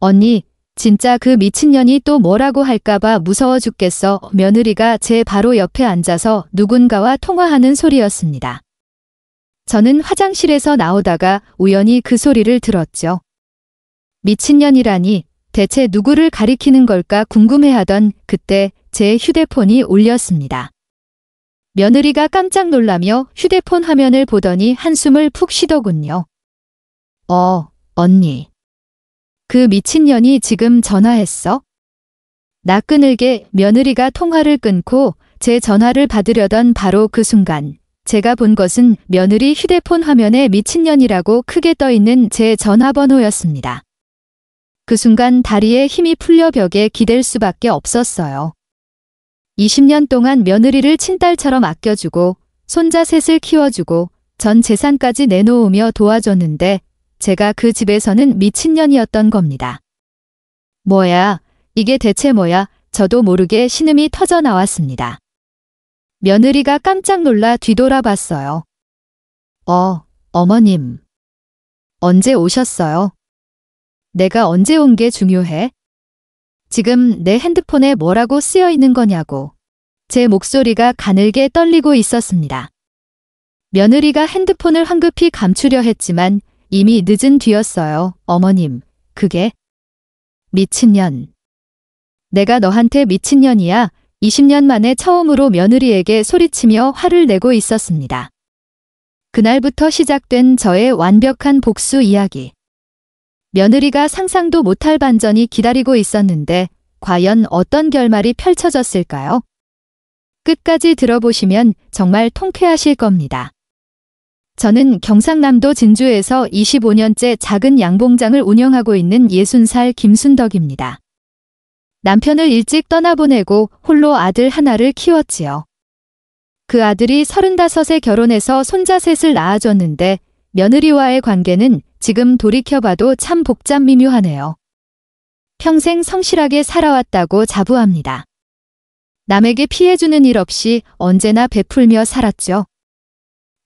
언니, 진짜 그 미친년이 또 뭐라고 할까봐 무서워 죽겠어. 며느리가 제 바로 옆에 앉아서 누군가와 통화하는 소리였습니다. 저는 화장실에서 나오다가 우연히 그 소리를 들었죠. 미친년이라니 대체 누구를 가리키는 걸까 궁금해하던 그때 제 휴대폰이 울렸습니다. 며느리가 깜짝 놀라며 휴대폰 화면을 보더니 한숨을 푹 쉬더군요. 언니. 그 미친년이 지금 전화했어? 나 끊을게. 며느리가 통화를 끊고 제 전화를 받으려던 바로 그 순간 제가 본 것은 며느리 휴대폰 화면에 미친년이라고 크게 떠있는 제 전화번호였습니다. 그 순간 다리에 힘이 풀려 벽에 기댈 수밖에 없었어요. 20년 동안 며느리를 친딸처럼 아껴주고 손자 셋을 키워주고 전 재산까지 내놓으며 도와줬는데 제가 그 집에서는 미친년이었던 겁니다. 뭐야, 이게 대체 뭐야? 저도 모르게 신음이 터져 나왔습니다. 며느리가 깜짝 놀라 뒤돌아봤어요. 어머님. 언제 오셨어요? 내가 언제 온 게 중요해? 지금 내 핸드폰에 뭐라고 쓰여 있는 거냐고. 제 목소리가 가늘게 떨리고 있었습니다. 며느리가 핸드폰을 황급히 감추려 했지만 이미 늦은 뒤였어요. 어머님, 그게 미친년. 내가 너한테 미친년이야. 20년 만에 처음으로 며느리에게 소리치며 화를 내고 있었습니다. 그날부터 시작된 저의 완벽한 복수 이야기. 며느리가 상상도 못할 반전이 기다리고 있었는데 과연 어떤 결말이 펼쳐졌을까요? 끝까지 들어보시면 정말 통쾌하실 겁니다. 저는 경상남도 진주에서 25년째 작은 양봉장을 운영하고 있는 60살 김순덕입니다. 남편을 일찍 떠나보내고 홀로 아들 하나를 키웠지요. 그 아들이 35에 결혼해서 손자 셋을 낳아줬는데 며느리와의 관계는 지금 돌이켜봐도 참 복잡미묘하네요. 평생 성실하게 살아왔다고 자부합니다. 남에게 피해주는 일 없이 언제나 베풀며 살았죠.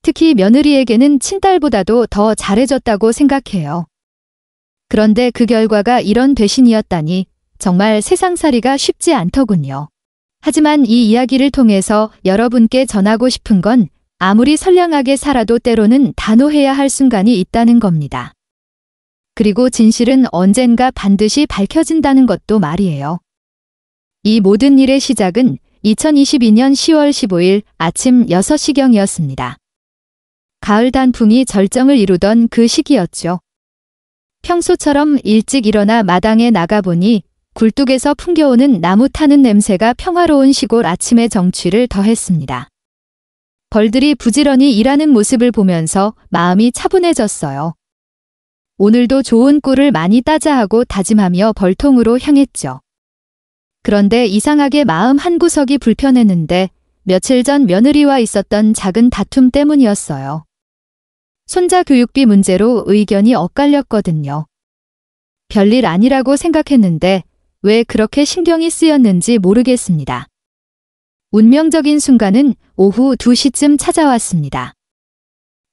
특히 며느리에게는 친딸보다도 더 잘해줬다고 생각해요. 그런데 그 결과가 이런 배신이었다니 정말 세상살이가 쉽지 않더군요. 하지만 이 이야기를 통해서 여러분께 전하고 싶은 건 아무리 선량하게 살아도 때로는 단호해야 할 순간이 있다는 겁니다. 그리고 진실은 언젠가 반드시 밝혀진다는 것도 말이에요. 이 모든 일의 시작은 2022년 10월 15일 아침 6시경이었습니다. 가을 단풍이 절정을 이루던 그 시기였죠. 평소처럼 일찍 일어나 마당에 나가보니 굴뚝에서 풍겨오는 나무 타는 냄새가 평화로운 시골 아침의 정취를 더했습니다. 벌들이 부지런히 일하는 모습을 보면서 마음이 차분해졌어요. 오늘도 좋은 꿀을 많이 따자 하고 다짐하며 벌통으로 향했죠. 그런데 이상하게 마음 한구석이 불편했는데 며칠 전 며느리와 있었던 작은 다툼 때문이었어요. 손자 교육비 문제로 의견이 엇갈렸거든요. 별일 아니라고 생각했는데 왜 그렇게 신경이 쓰였는지 모르겠습니다. 운명적인 순간은 오후 2시쯤 찾아왔습니다.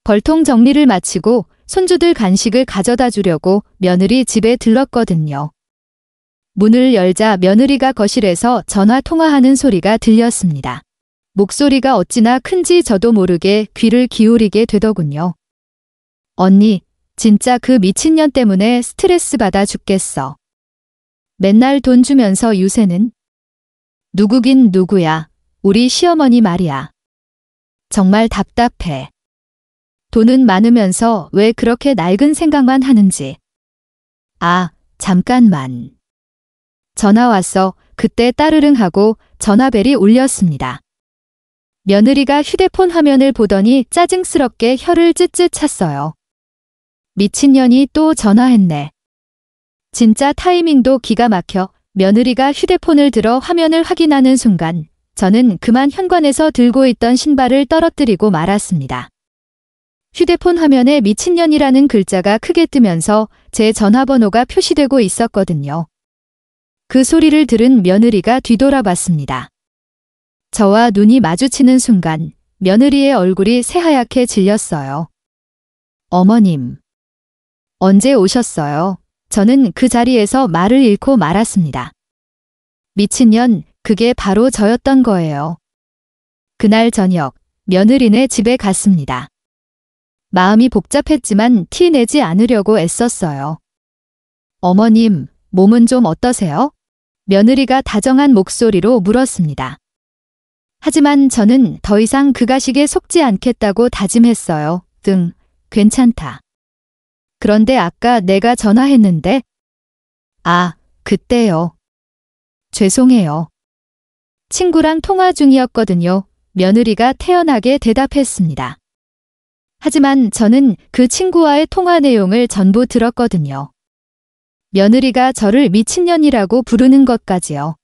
벌통 정리를 마치고 손주들 간식을 가져다 주려고 며느리 집에 들렀거든요. 문을 열자 며느리가 거실에서 전화 통화하는 소리가 들렸습니다. 목소리가 어찌나 큰지 저도 모르게 귀를 기울이게 되더군요. 언니, 진짜 그 미친년 때문에 스트레스 받아 죽겠어. 맨날 돈 주면서 요새는 누구긴 누구야. 우리 시어머니 말이야. 정말 답답해. 돈은 많으면서 왜 그렇게 낡은 생각만 하는지. 아, 잠깐만. 전화 왔어. 그때 따르릉 하고 전화벨이 울렸습니다. 며느리가 휴대폰 화면을 보더니 짜증스럽게 혀를 쯧쯧 찼어요. 미친년이 또 전화했네. 진짜 타이밍도 기가 막혀. 며느리가 휴대폰을 들어 화면을 확인하는 순간 저는 그만 현관에서 들고 있던 신발을 떨어뜨리고 말았습니다. 휴대폰 화면에 미친년이라는 글자가 크게 뜨면서 제 전화번호가 표시되고 있었거든요. 그 소리를 들은 며느리가 뒤돌아봤습니다. 저와 눈이 마주치는 순간 며느리의 얼굴이 새하얗게 질렸어요. 어머님. 언제 오셨어요? 저는 그 자리에서 말을 잃고 말았습니다. 미친년, 그게 바로 저였던 거예요. 그날 저녁, 며느리네 집에 갔습니다. 마음이 복잡했지만 티 내지 않으려고 애썼어요. 어머님, 몸은 좀 어떠세요? 며느리가 다정한 목소리로 물었습니다. 하지만 저는 더 이상 그 가식에 속지 않겠다고 다짐했어요. 괜찮다. 그런데 아까 내가 전화했는데? 아, 그때요. 죄송해요. 친구랑 통화 중이었거든요. 며느리가 태연하게 대답했습니다. 하지만 저는 그 친구와의 통화 내용을 전부 들었거든요. 며느리가 저를 미친년이라고 부르는 것까지요.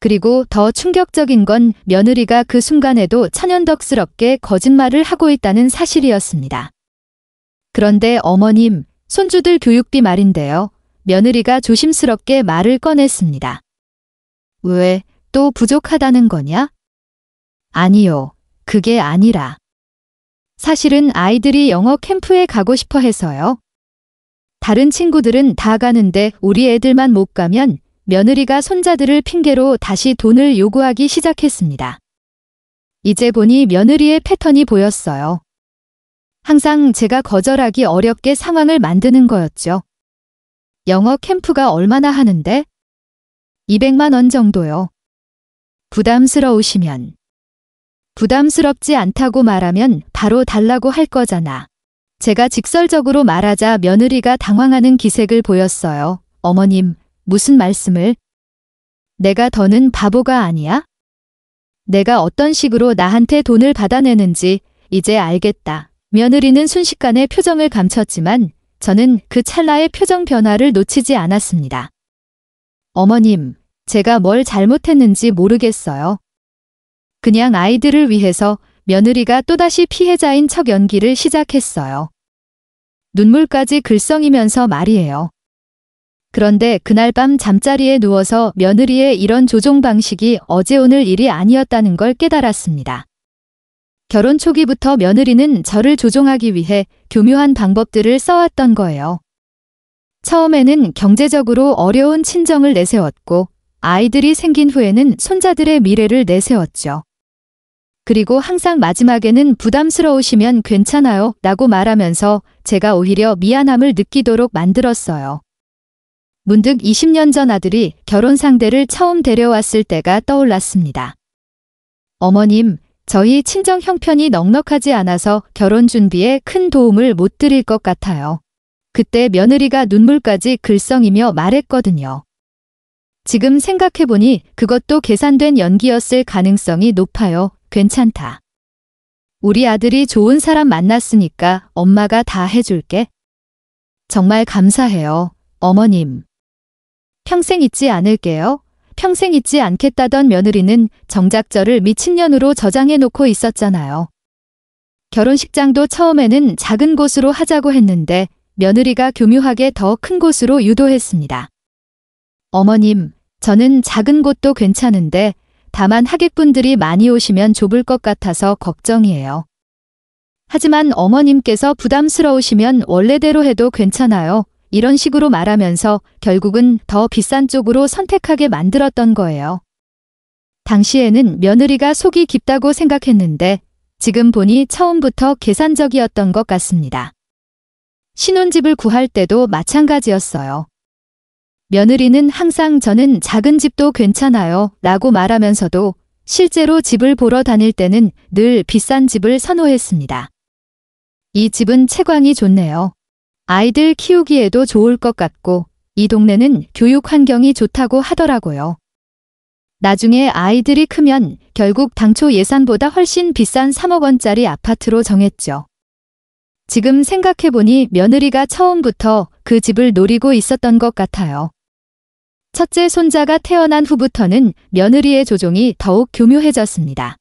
그리고 더 충격적인 건 며느리가 그 순간에도 천연덕스럽게 거짓말을 하고 있다는 사실이었습니다. 그런데 어머님, 손주들 교육비 말인데요. 며느리가 조심스럽게 말을 꺼냈습니다. 왜, 또 부족하다는 거냐? 아니요, 그게 아니라. 사실은 아이들이 영어 캠프에 가고 싶어 해서요. 다른 친구들은 다 가는데 우리 애들만 못 가면 며느리가 손자들을 핑계로 다시 돈을 요구하기 시작했습니다. 이제 보니 며느리의 패턴이 보였어요. 항상 제가 거절하기 어렵게 상황을 만드는 거였죠. 영어 캠프가 얼마나 하는데? 200만 원 정도요. 부담스러우시면. 부담스럽지 않다고 말하면 바로 달라고 할 거잖아. 제가 직설적으로 말하자 며느리가 당황하는 기색을 보였어요. 어머님, 무슨 말씀을? 내가 더는 바보가 아니야? 내가 어떤 식으로 나한테 돈을 받아내는지 이제 알겠다. 며느리는 순식간에 표정을 감췄지만 저는 그 찰나의 표정 변화를 놓치지 않았습니다. 어머님, 제가 뭘 잘못했는지 모르겠어요. 그냥 아이들을 위해서 며느리가 또다시 피해자인 척 연기를 시작했어요. 눈물까지 글썽이면서 말이에요. 그런데 그날 밤 잠자리에 누워서 며느리의 이런 조종 방식이 어제 오늘 일이 아니었다는 걸 깨달았습니다. 결혼 초기부터 며느리는 저를 조종하기 위해 교묘한 방법들을 써왔던 거예요. 처음에는 경제적으로 어려운 친정을 내세웠고 아이들이 생긴 후에는 손자들의 미래를 내세웠죠. 그리고 항상 마지막에는 부담스러우시면 괜찮아요 라고 말하면서 제가 오히려 미안함을 느끼도록 만들었어요. 문득 20년 전 아들이 결혼 상대를 처음 데려왔을 때가 떠올랐습니다. 어머님, 저희 친정 형편이 넉넉하지 않아서 결혼 준비에 큰 도움을 못 드릴 것 같아요. 그때 며느리가 눈물까지 글썽이며 말했거든요. 지금 생각해보니 그것도 계산된 연기였을 가능성이 높아요. 괜찮다. 우리 아들이 좋은 사람 만났으니까 엄마가 다 해줄게. 정말 감사해요, 어머님. 평생 잊지 않을게요. 평생 잊지 않겠다던 며느리는 정작 저를 미친년으로 저장해놓고 있었잖아요. 결혼식장도 처음에는 작은 곳으로 하자고 했는데 며느리가 교묘하게 더 큰 곳으로 유도했습니다. 어머님, 저는 작은 곳도 괜찮은데 다만 하객분들이 많이 오시면 좁을 것 같아서 걱정이에요. 하지만 어머님께서 부담스러우시면 원래대로 해도 괜찮아요. 이런 식으로 말하면서 결국은 더 비싼 쪽으로 선택하게 만들었던 거예요. 당시에는 며느리가 속이 깊다고 생각했는데 지금 보니 처음부터 계산적이었던 것 같습니다. 신혼집을 구할 때도 마찬가지였어요. 며느리는 항상 저는 작은 집도 괜찮아요 라고 말하면서도 실제로 집을 보러 다닐 때는 늘 비싼 집을 선호했습니다. 이 집은 채광이 좋네요. 아이들 키우기에도 좋을 것 같고 이 동네는 교육 환경이 좋다고 하더라고요. 나중에 아이들이 크면 결국 당초 예산보다 훨씬 비싼 3억 원짜리 아파트로 정했죠. 지금 생각해보니 며느리가 처음부터 그 집을 노리고 있었던 것 같아요. 첫째 손자가 태어난 후부터는 며느리의 조종이 더욱 교묘해졌습니다.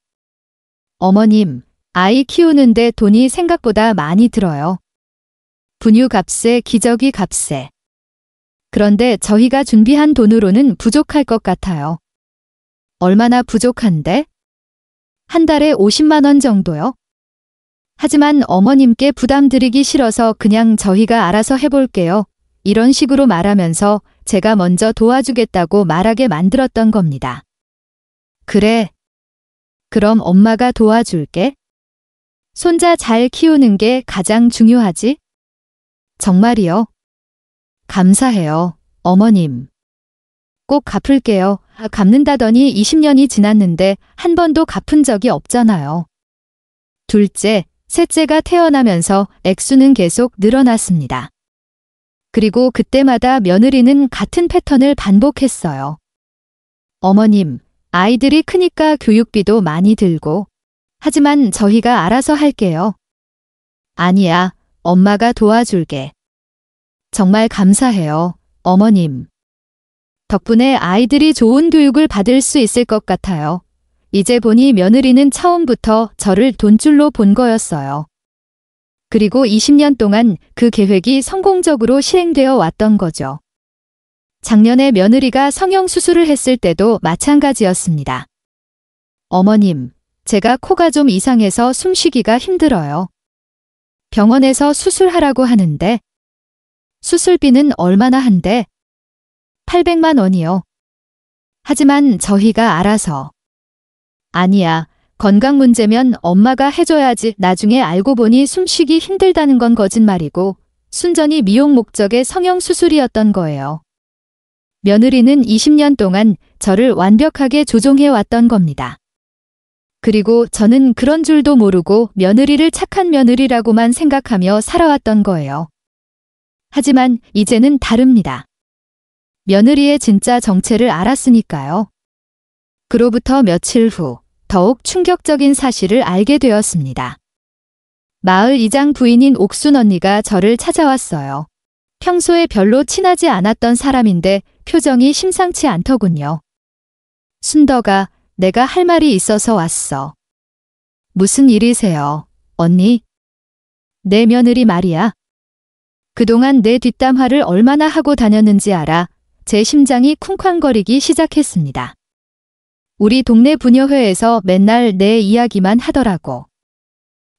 어머님, 아이 키우는데 돈이 생각보다 많이 들어요. 분유값에 기저귀 값에. 그런데 저희가 준비한 돈으로는 부족할 것 같아요. 얼마나 부족한데? 한 달에 50만 원 정도요? 하지만 어머님께 부담드리기 싫어서 그냥 저희가 알아서 해볼게요. 이런 식으로 말하면서 제가 먼저 도와주겠다고 말하게 만들었던 겁니다. 그래. 그럼 엄마가 도와줄게. 손자 잘 키우는 게 가장 중요하지? 정말이요? 감사해요, 어머님. 꼭 갚을게요. 갚는다더니 20년이 지났는데 한 번도 갚은 적이 없잖아요. 둘째, 셋째가 태어나면서 액수는 계속 늘어났습니다. 그리고 그때마다 며느리는 같은 패턴을 반복했어요. 어머님, 아이들이 크니까 교육비도 많이 들고. 하지만 저희가 알아서 할게요. 아니야, 엄마가 도와줄게. 정말 감사해요, 어머님. 덕분에 아이들이 좋은 교육을 받을 수 있을 것 같아요. 이제 보니 며느리는 처음부터 저를 돈줄로 본 거였어요. 그리고 20년 동안 그 계획이 성공적으로 실행되어 왔던 거죠. 작년에 며느리가 성형수술을 했을 때도 마찬가지였습니다. 어머님, 제가 코가 좀 이상해서 숨쉬기가 힘들어요. 병원에서 수술하라고 하는데 수술비는 얼마나 한대? 800만 원이요. 하지만 저희가 알아서. 아니야, 건강 문제면 엄마가 해줘야지. 나중에 알고 보니 숨쉬기 힘들다는 건 거짓말이고 순전히 미용 목적의 성형수술이었던 거예요. 며느리는 20년 동안 저를 완벽하게 조종해 왔던 겁니다. 그리고 저는 그런 줄도 모르고 며느리를 착한 며느리라고만 생각하며 살아왔던 거예요. 하지만 이제는 다릅니다. 며느리의 진짜 정체를 알았으니까요. 그로부터 며칠 후 더욱 충격적인 사실을 알게 되었습니다. 마을 이장 부인인 옥순 언니가 저를 찾아왔어요. 평소에 별로 친하지 않았던 사람인데 표정이 심상치 않더군요. 순덕아, 내가 할 말이 있어서 왔어. 무슨 일이세요, 언니? 내 며느리 말이야. 그동안 내 뒷담화를 얼마나 하고 다녔는지 알아. 제 심장이 쿵쾅거리기 시작했습니다. 우리 동네 부녀회에서 맨날 내 이야기만 하더라고.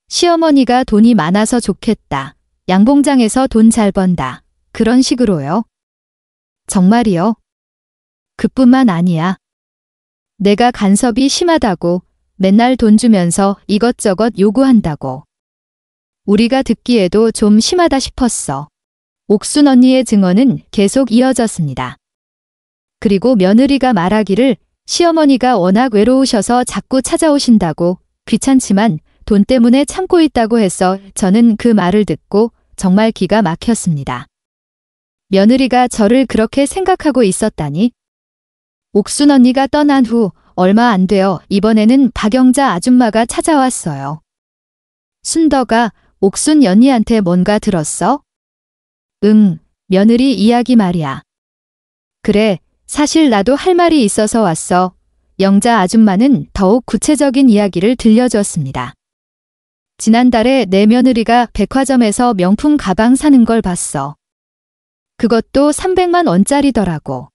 시어머니가 돈이 많아서 좋겠다. 양봉장에서 돈 잘 번다. 그런 식으로요. 정말이요? 그뿐만 아니야. 내가 간섭이 심하다고 맨날 돈 주면서 이것저것 요구한다고. 우리가 듣기에도 좀 심하다 싶었어. 옥순 언니의 증언은 계속 이어졌습니다. 그리고 며느리가 말하기를 시어머니가 워낙 외로우셔서 자꾸 찾아오신다고 귀찮지만 돈 때문에 참고 있다고 해서 저는 그 말을 듣고 정말 기가 막혔습니다. 며느리가 저를 그렇게 생각하고 있었다니. 옥순 언니가 떠난 후 얼마 안 되어 이번에는 박영자 아줌마가 찾아왔어요. 순덕아, 옥순 언니한테 뭔가 들었어? 응, 며느리 이야기 말이야. 그래, 사실 나도 할 말이 있어서 왔어. 영자 아줌마는 더욱 구체적인 이야기를 들려줬습니다. 지난달에 내 며느리가 백화점에서 명품 가방 사는 걸 봤어. 그것도 300만 원짜리더라고.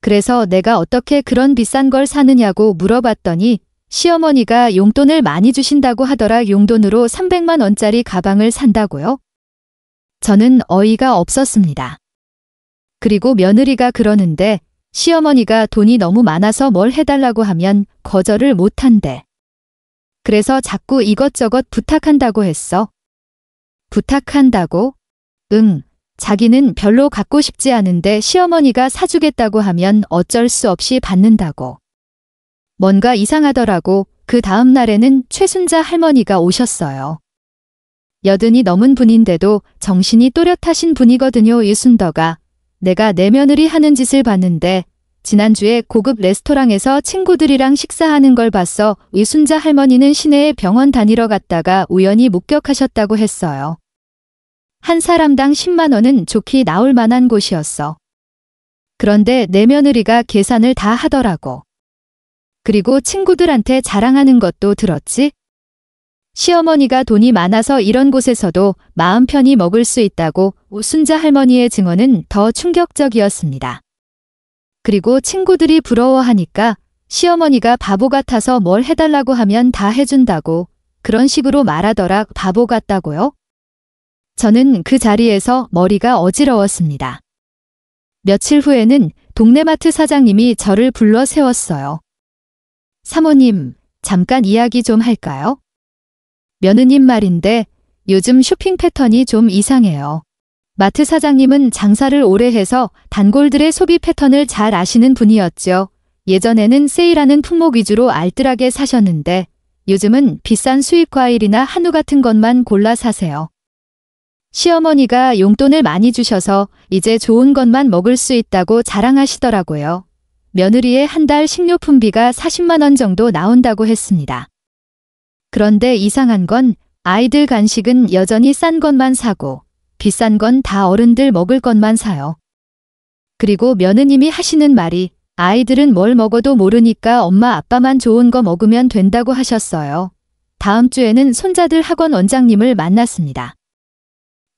그래서 내가 어떻게 그런 비싼 걸 사느냐고 물어봤더니 시어머니가 용돈을 많이 주신다고 하더라. 용돈으로 300만 원짜리 가방을 산다고요? 저는 어이가 없었습니다. 그리고 며느리가 그러는데 시어머니가 돈이 너무 많아서 뭘 해달라고 하면 거절을 못한대. 그래서 자꾸 이것저것 부탁한다고 했어. 부탁한다고? 응, 자기는 별로 갖고 싶지 않은데 시어머니가 사주겠다고 하면 어쩔 수 없이 받는다고. 뭔가 이상하더라고. 그 다음 날에는 최순자 할머니가 오셨어요. 여든이 넘은 분인데도 정신이 또렷하신 분이거든요. 유순덕아, 내가 내 며느리 하는 짓을 봤는데 지난주에 고급 레스토랑에서 친구들이랑 식사하는 걸 봤어. 유순자 할머니는 시내에 병원 다니러 갔다가 우연히 목격하셨다고 했어요. 한 사람당 10만 원은 좋게 나올 만한 곳이었어. 그런데 내 며느리가 계산을 다 하더라고. 그리고 친구들한테 자랑하는 것도 들었지? 시어머니가 돈이 많아서 이런 곳에서도 마음 편히 먹을 수 있다고. 순자 할머니의 증언은 더 충격적이었습니다. 그리고 친구들이 부러워하니까 시어머니가 바보 같아서 뭘 해달라고 하면 다 해준다고. 그런 식으로 말하더라. 바보 같다고요? 저는 그 자리에서 머리가 어지러웠습니다. 며칠 후에는 동네마트 사장님이 저를 불러 세웠어요. 사모님, 잠깐 이야기 좀 할까요? 며느님 말인데 요즘 쇼핑 패턴이 좀 이상해요. 마트 사장님은 장사를 오래 해서 단골들의 소비 패턴을 잘 아시는 분이었죠. 예전에는 세일하는 품목 위주로 알뜰하게 사셨는데 요즘은 비싼 수입 과일이나 한우 같은 것만 골라 사세요. 시어머니가 용돈을 많이 주셔서 이제 좋은 것만 먹을 수 있다고 자랑하시더라고요. 며느리의 한 달 식료품비가 40만 원 정도 나온다고 했습니다. 그런데 이상한 건 아이들 간식은 여전히 싼 것만 사고 비싼 건 다 어른들 먹을 것만 사요. 그리고 며느님이 하시는 말이 아이들은 뭘 먹어도 모르니까 엄마 아빠만 좋은 거 먹으면 된다고 하셨어요. 다음 주에는 손자들 학원 원장님을 만났습니다.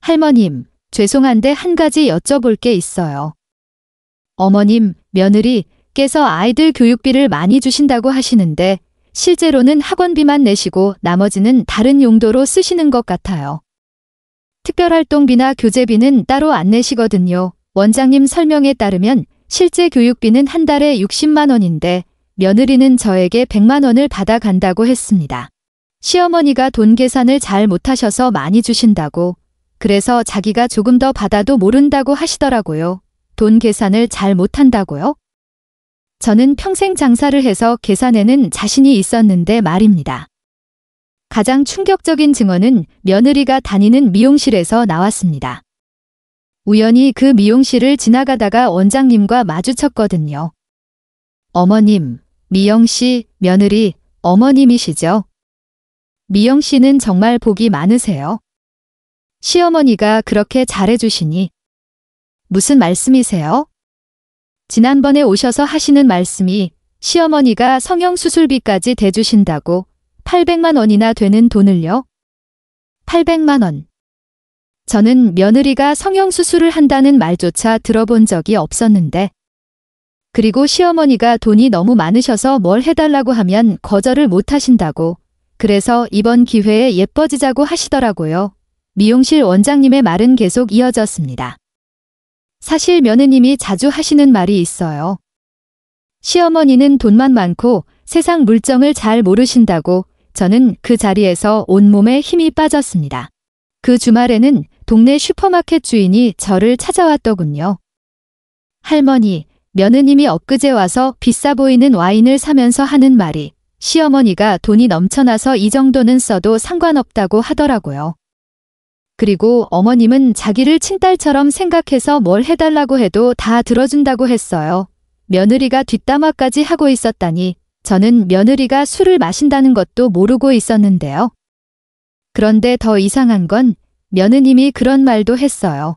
할머님, 죄송한데 한 가지 여쭤볼 게 있어요. 어머님, 며느리께서 아이들 교육비를 많이 주신다고 하시는데 실제로는 학원비만 내시고 나머지는 다른 용도로 쓰시는 것 같아요. 특별활동비나 교재비는 따로 안 내시거든요. 원장님 설명에 따르면 실제 교육비는 한 달에 60만 원인데 며느리는 저에게 100만 원을 받아간다고 했습니다. 시어머니가 돈 계산을 잘 못하셔서 많이 주신다고, 그래서 자기가 조금 더 받아도 모른다고 하시더라고요. 돈 계산을 잘 못한다고요? 저는 평생 장사를 해서 계산에는 자신이 있었는데 말입니다. 가장 충격적인 증언은 며느리가 다니는 미용실에서 나왔습니다. 우연히 그 미용실을 지나가다가 원장님과 마주쳤거든요. 어머님, 미영씨, 며느리, 어머님이시죠? 미영씨는 정말 복이 많으세요. 시어머니가 그렇게 잘해주시니. 무슨 말씀이세요? 지난번에 오셔서 하시는 말씀이 시어머니가 성형수술비까지 대주신다고 800만 원이나 되는 돈을요? 800만 원. 저는 며느리가 성형수술을 한다는 말조차 들어본 적이 없었는데, 그리고 시어머니가 돈이 너무 많으셔서 뭘 해달라고 하면 거절을 못 하신다고, 그래서 이번 기회에 예뻐지자고 하시더라고요. 미용실 원장님의 말은 계속 이어졌습니다. 사실 며느님이 자주 하시는 말이 있어요. 시어머니는 돈만 많고 세상 물정을 잘 모르신다고. 저는 그 자리에서 온몸에 힘이 빠졌습니다. 그 주말에는 동네 슈퍼마켓 주인이 저를 찾아왔더군요. 할머니, 며느님이 엊그제 와서 비싸 보이는 와인을 사면서 하는 말이 시어머니가 돈이 넘쳐나서 이 정도는 써도 상관없다고 하더라고요. 그리고 어머님은 자기를 친딸처럼 생각해서 뭘 해달라고 해도 다 들어준다고 했어요. 며느리가 뒷담화까지 하고 있었다니 저는 며느리가 술을 마신다는 것도 모르고 있었는데요. 그런데 더 이상한 건 며느님이 그런 말도 했어요.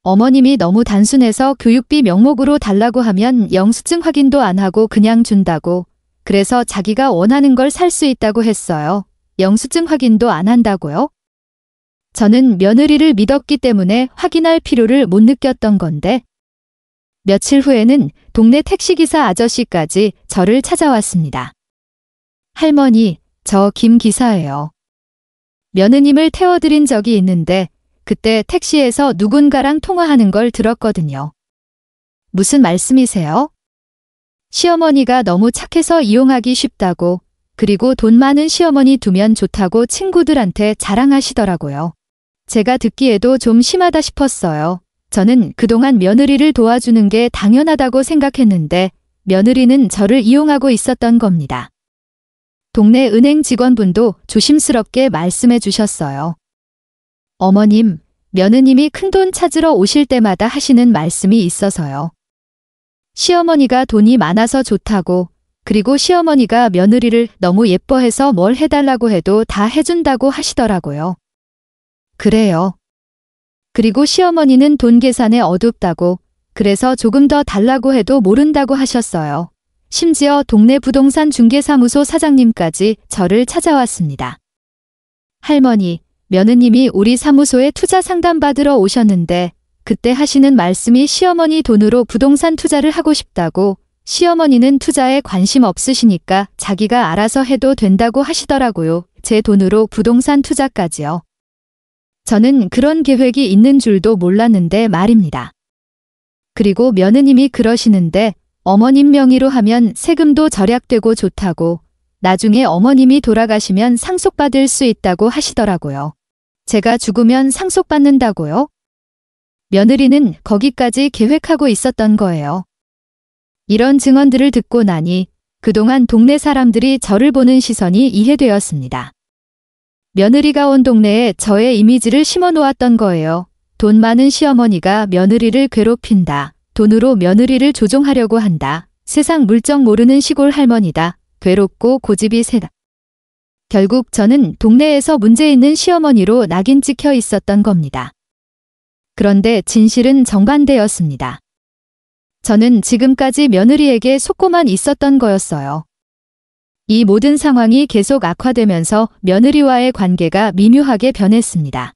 어머님이 너무 단순해서 교육비 명목으로 달라고 하면 영수증 확인도 안 하고 그냥 준다고. 그래서 자기가 원하는 걸 살 수 있다고 했어요. 영수증 확인도 안 한다고요? 저는 며느리를 믿었기 때문에 확인할 필요를 못 느꼈던 건데, 며칠 후에는 동네 택시기사 아저씨까지 저를 찾아왔습니다. 할머니, 저 김 기사예요. 며느님을 태워드린 적이 있는데 그때 택시에서 누군가랑 통화하는 걸 들었거든요. 무슨 말씀이세요? 시어머니가 너무 착해서 이용하기 쉽다고, 그리고 돈 많은 시어머니 두면 좋다고 친구들한테 자랑하시더라고요. 제가 듣기에도 좀 심하다 싶었어요. 저는 그동안 며느리를 도와주는 게 당연하다고 생각했는데 며느리는 저를 이용하고 있었던 겁니다. 동네 은행 직원분도 조심스럽게 말씀해 주셨어요. 어머님, 며느님이 큰돈 찾으러 오실 때마다 하시는 말씀이 있어서요. 시어머니가 돈이 많아서 좋다고, 그리고 시어머니가 며느리를 너무 예뻐해서 뭘 해달라고 해도 다 해준다고 하시더라고요. 그래요. 그리고 시어머니는 돈 계산에 어둡다고, 그래서 조금 더 달라고 해도 모른다고 하셨어요. 심지어 동네 부동산 중개사무소 사장님까지 저를 찾아왔습니다. 할머니, 며느님이 우리 사무소에 투자 상담 받으러 오셨는데 그때 하시는 말씀이 시어머니 돈으로 부동산 투자를 하고 싶다고, 시어머니는 투자에 관심 없으시니까 자기가 알아서 해도 된다고 하시더라고요. 제 돈으로 부동산 투자까지요. 저는 그런 계획이 있는 줄도 몰랐는데 말입니다. 그리고 며느님이 그러시는데 어머님 명의로 하면 세금도 절약되고 좋다고, 나중에 어머님이 돌아가시면 상속받을 수 있다고 하시더라고요. 제가 죽으면 상속받는다고요? 며느리는 거기까지 계획하고 있었던 거예요. 이런 증언들을 듣고 나니 그동안 동네 사람들이 저를 보는 시선이 이해되었습니다. 며느리가 온 동네에 저의 이미지를 심어 놓았던 거예요. 돈 많은 시어머니가 며느리를 괴롭힌다. 돈으로 며느리를 조종하려고 한다. 세상 물정 모르는 시골 할머니다. 괴롭고 고집이 세다. 결국 저는 동네에서 문제 있는 시어머니로 낙인 찍혀 있었던 겁니다. 그런데 진실은 정반대였습니다. 저는 지금까지 며느리에게 속고만 있었던 거였어요. 이 모든 상황이 계속 악화되면서 며느리와의 관계가 미묘하게 변했습니다.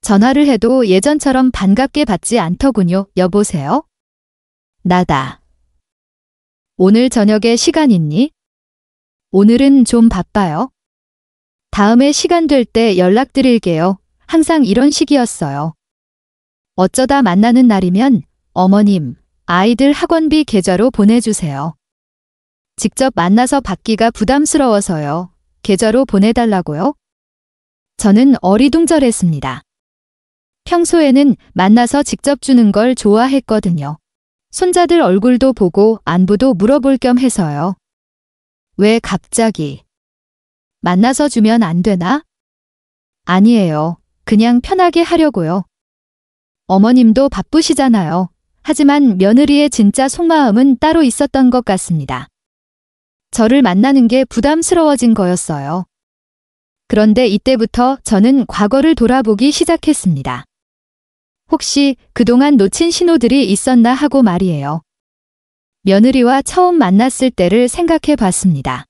전화를 해도 예전처럼 반갑게 받지 않더군요. 여보세요? 나다. 오늘 저녁에 시간 있니? 오늘은 좀 바빠요. 다음에 시간 될 때 연락드릴게요. 항상 이런 식이었어요. 어쩌다 만나는 날이면 어머님, 아이들 학원비 계좌로 보내주세요. 직접 만나서 받기가 부담스러워서요. 계좌로 보내달라고요? 저는 어리둥절했습니다. 평소에는 만나서 직접 주는 걸 좋아했거든요. 손자들 얼굴도 보고 안부도 물어볼 겸 해서요. 왜 갑자기? 만나서 주면 안 되나? 아니에요. 그냥 편하게 하려고요. 어머님도 바쁘시잖아요. 하지만 며느리의 진짜 속마음은 따로 있었던 것 같습니다. 저를 만나는 게 부담스러워진 거였어요. 그런데 이때부터 저는 과거를 돌아보기 시작했습니다. 혹시 그동안 놓친 신호들이 있었나 하고 말이에요. 며느리와 처음 만났을 때를 생각해 봤습니다.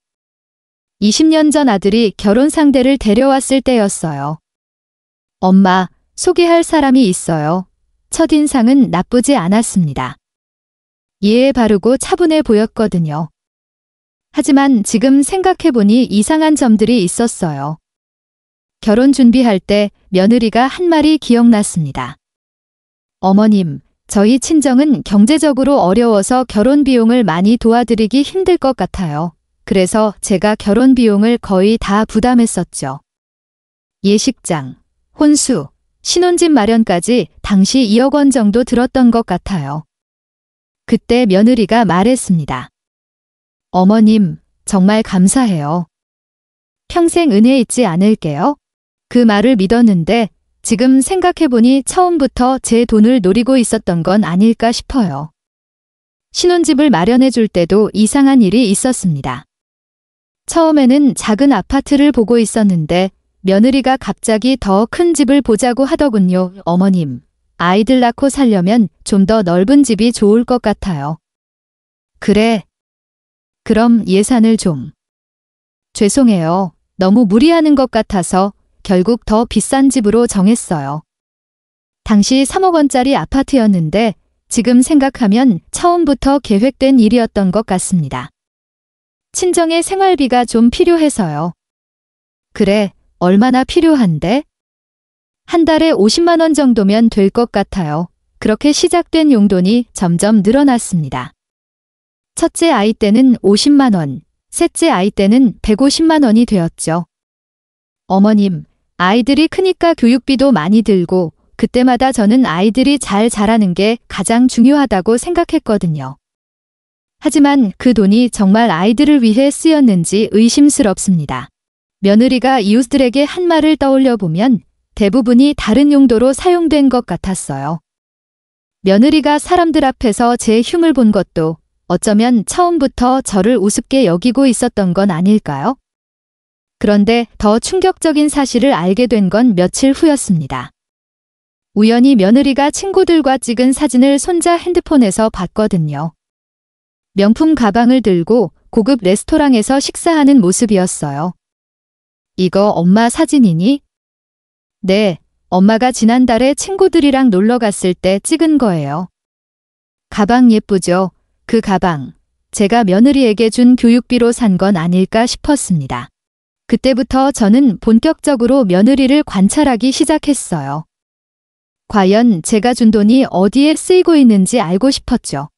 20년 전 아들이 결혼 상대를 데려왔을 때였어요. 엄마, 소개할 사람이 있어요. 첫인상은 나쁘지 않았습니다. 예의 바르고 차분해 보였거든요. 하지만 지금 생각해보니 이상한 점들이 있었어요. 결혼 준비할 때 며느리가 한 말이 기억났습니다. 어머님, 저희 친정은 경제적으로 어려워서 결혼 비용을 많이 도와드리기 힘들 것 같아요. 그래서 제가 결혼 비용을 거의 다 부담했었죠. 예식장, 혼수, 신혼집 마련까지 당시 2억 원 정도 들었던 것 같아요. 그때 며느리가 말했습니다. 어머님, 정말 감사해요. 평생 은혜 잊지 않을게요. 그 말을 믿었는데 지금 생각해보니 처음부터 제 돈을 노리고 있었던 건 아닐까 싶어요. 신혼집을 마련해 줄 때도 이상한 일이 있었습니다. 처음에는 작은 아파트를 보고 있었는데 며느리가 갑자기 더 큰 집을 보자고 하더군요. 어머님, 아이들 낳고 살려면 좀 더 넓은 집이 좋을 것 같아요. 그래. 그럼 예산을 좀. 죄송해요. 너무 무리하는 것 같아서 결국 더 비싼 집으로 정했어요. 당시 3억 원짜리 아파트였는데 지금 생각하면 처음부터 계획된 일이었던 것 같습니다. 친정의 생활비가 좀 필요해서요. 그래, 얼마나 필요한데? 한 달에 50만 원 정도면 될 것 같아요. 그렇게 시작된 용돈이 점점 늘어났습니다. 첫째 아이 때는 50만 원, 셋째 아이 때는 150만 원이 되었죠. 어머님, 아이들이 크니까 교육비도 많이 들고 그때마다 저는 아이들이 잘 자라는 게 가장 중요하다고 생각했거든요. 하지만 그 돈이 정말 아이들을 위해 쓰였는지 의심스럽습니다. 며느리가 이웃들에게 한 말을 떠올려 보면 대부분이 다른 용도로 사용된 것 같았어요. 며느리가 사람들 앞에서 제 흉을 본 것도 어쩌면 처음부터 저를 우습게 여기고 있었던 건 아닐까요? 그런데 더 충격적인 사실을 알게 된 건 며칠 후였습니다. 우연히 며느리가 친구들과 찍은 사진을 손자 핸드폰에서 봤거든요. 명품 가방을 들고 고급 레스토랑에서 식사하는 모습이었어요. 이거 엄마 사진이니? 네, 엄마가 지난달에 친구들이랑 놀러 갔을 때 찍은 거예요. 가방 예쁘죠? 그 가방, 제가 며느리에게 준 교육비로 산 건 아닐까 싶었습니다. 그때부터 저는 본격적으로 며느리를 관찰하기 시작했어요. 과연 제가 준 돈이 어디에 쓰이고 있는지 알고 싶었죠.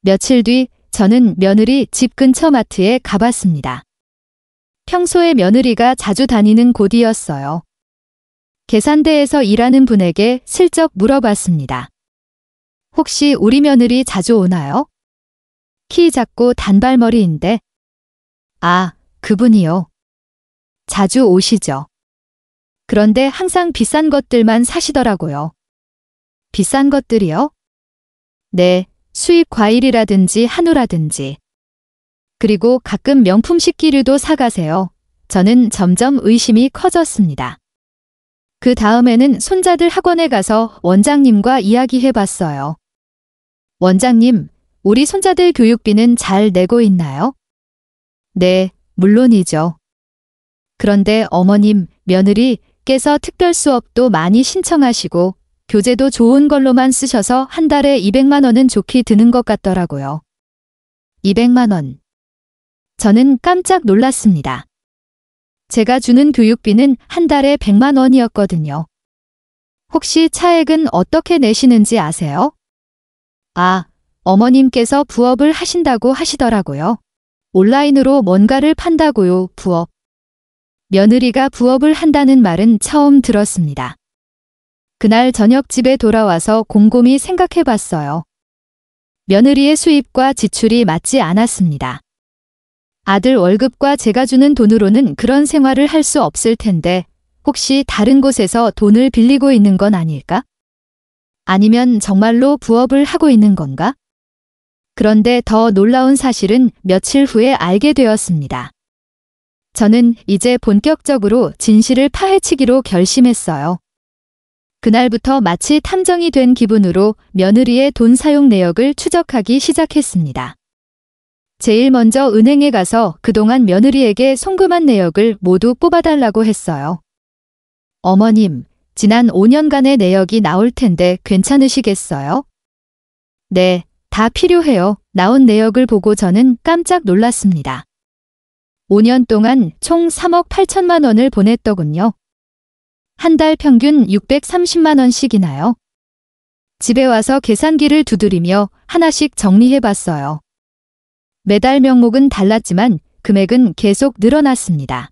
며칠 뒤 저는 며느리 집 근처 마트에 가봤습니다. 평소에 며느리가 자주 다니는 곳이었어요. 계산대에서 일하는 분에게 슬쩍 물어봤습니다. 혹시 우리 며느리 자주 오나요? 키 작고 단발머리인데. 아, 그분이요. 자주 오시죠. 그런데 항상 비싼 것들만 사시더라고요. 비싼 것들이요? 네, 수입 과일이라든지 한우라든지. 그리고 가끔 명품 식기류도 사가세요. 저는 점점 의심이 커졌습니다. 그 다음에는 손자들 학원에 가서 원장님과 이야기해봤어요. 원장님, 우리 손자들 교육비는 잘 내고 있나요? 네, 물론이죠. 그런데 어머님, 며느리께서 특별 수업도 많이 신청하시고 교재도 좋은 걸로만 쓰셔서 한 달에 200만 원은 좋게 드는 것 같더라고요. 200만 원. 저는 깜짝 놀랐습니다. 제가 주는 교육비는 한 달에 100만 원이었거든요. 혹시 차액은 어떻게 내시는지 아세요? 아, 어머님께서 부업을 하신다고 하시더라고요. 온라인으로 뭔가를 판다고요, 부업. 며느리가 부업을 한다는 말은 처음 들었습니다. 그날 저녁 집에 돌아와서 곰곰이 생각해 봤어요. 며느리의 수입과 지출이 맞지 않았습니다. 아들 월급과 제가 주는 돈으로는 그런 생활을 할 수 없을 텐데 혹시 다른 곳에서 돈을 빌리고 있는 건 아닐까? 아니면 정말로 부업을 하고 있는 건가? 그런데 더 놀라운 사실은 며칠 후에 알게 되었습니다. 저는 이제 본격적으로 진실을 파헤치기로 결심했어요. 그날부터 마치 탐정이 된 기분으로 며느리의 돈 사용 내역을 추적하기 시작했습니다. 제일 먼저 은행에 가서 그동안 며느리에게 송금한 내역을 모두 뽑아달라고 했어요. 어머님, 지난 5년간의 내역이 나올 텐데 괜찮으시겠어요? 네, 다 필요해요. 나온 내역을 보고 저는 깜짝 놀랐습니다. 5년 동안 총 3억 8천만 원을 보냈더군요. 한 달 평균 630만 원씩이나요? 집에 와서 계산기를 두드리며 하나씩 정리해봤어요. 매달 명목은 달랐지만 금액은 계속 늘어났습니다.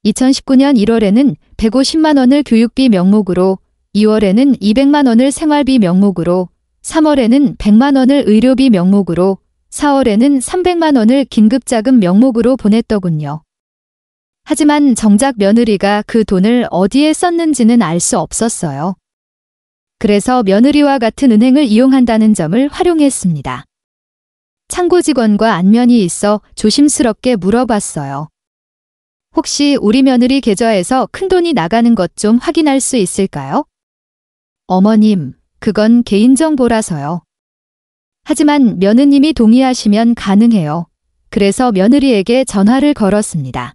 2019년 1월에는 150만 원을 교육비 명목으로, 2월에는 200만 원을 생활비 명목으로, 3월에는 100만 원을 의료비 명목으로, 4월에는 300만 원을 긴급자금 명목으로 보냈더군요. 하지만 정작 며느리가 그 돈을 어디에 썼는지는 알 수 없었어요. 그래서 며느리와 같은 은행을 이용한다는 점을 활용했습니다. 창고 직원과 안면이 있어 조심스럽게 물어봤어요. 혹시 우리 며느리 계좌에서 큰돈이 나가는 것 좀 확인할 수 있을까요? 어머님, 그건 개인정보라서요. 하지만 며느님이 동의하시면 가능해요. 그래서 며느리에게 전화를 걸었습니다.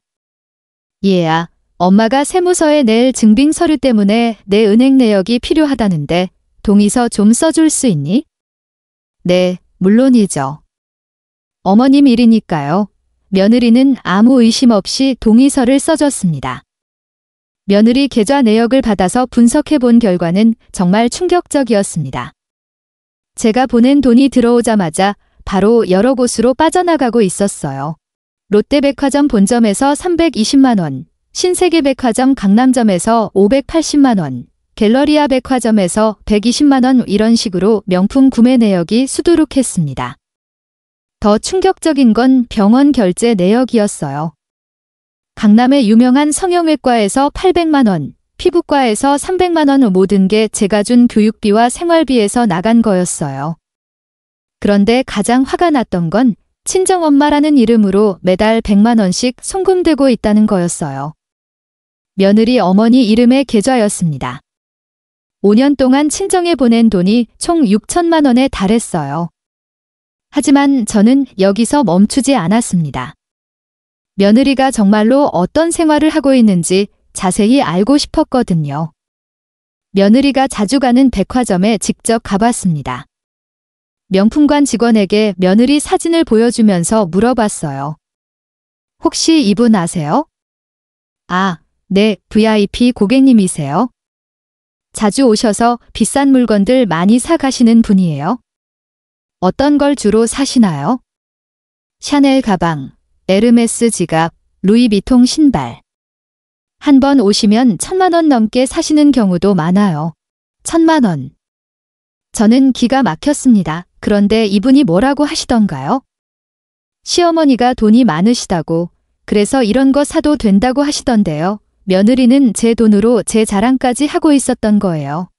얘야, 엄마가 세무서에 낼 증빙 서류 때문에 내 은행 내역이 필요하다는데 동의서 좀 써줄 수 있니? 네, 물론이죠. 어머님 일이니까요. 며느리는 아무 의심 없이 동의서를 써줬습니다. 며느리 계좌 내역을 받아서 분석해 본 결과는 정말 충격적이었습니다. 제가 보낸 돈이 들어오자마자 바로 여러 곳으로 빠져나가고 있었어요. 롯데백화점 본점에서 320만 원, 신세계백화점 강남점에서 580만 원, 갤러리아 백화점에서 120만 원 이런 식으로 명품 구매 내역이 수두룩했습니다. 더 충격적인 건 병원 결제 내역이었어요. 강남의 유명한 성형외과에서 800만 원, 피부과에서 300만 원 모든 게 제가 준 교육비와 생활비에서 나간 거였어요. 그런데 가장 화가 났던 건 친정엄마라는 이름으로 매달 100만 원씩 송금되고 있다는 거였어요. 며느리 어머니 이름의 계좌였습니다. 5년 동안 친정에 보낸 돈이 총 6천만 원에 달했어요. 하지만 저는 여기서 멈추지 않았습니다. 며느리가 정말로 어떤 생활을 하고 있는지 자세히 알고 싶었거든요. 며느리가 자주 가는 백화점에 직접 가봤습니다. 명품관 직원에게 며느리 사진을 보여주면서 물어봤어요. 혹시 이분 아세요? 아, 네, VIP 고객님이세요? 자주 오셔서 비싼 물건들 많이 사가시는 분이에요? 어떤 걸 주로 사시나요? 샤넬 가방, 에르메스 지갑, 루이비통 신발. 한 번 오시면 1,000만 원 넘게 사시는 경우도 많아요. 1,000만 원. 저는 기가 막혔습니다. 그런데 이분이 뭐라고 하시던가요? 시어머니가 돈이 많으시다고, 그래서 이런 거 사도 된다고 하시던데요. 며느리는 제 돈으로 제 자랑까지 하고 있었던 거예요.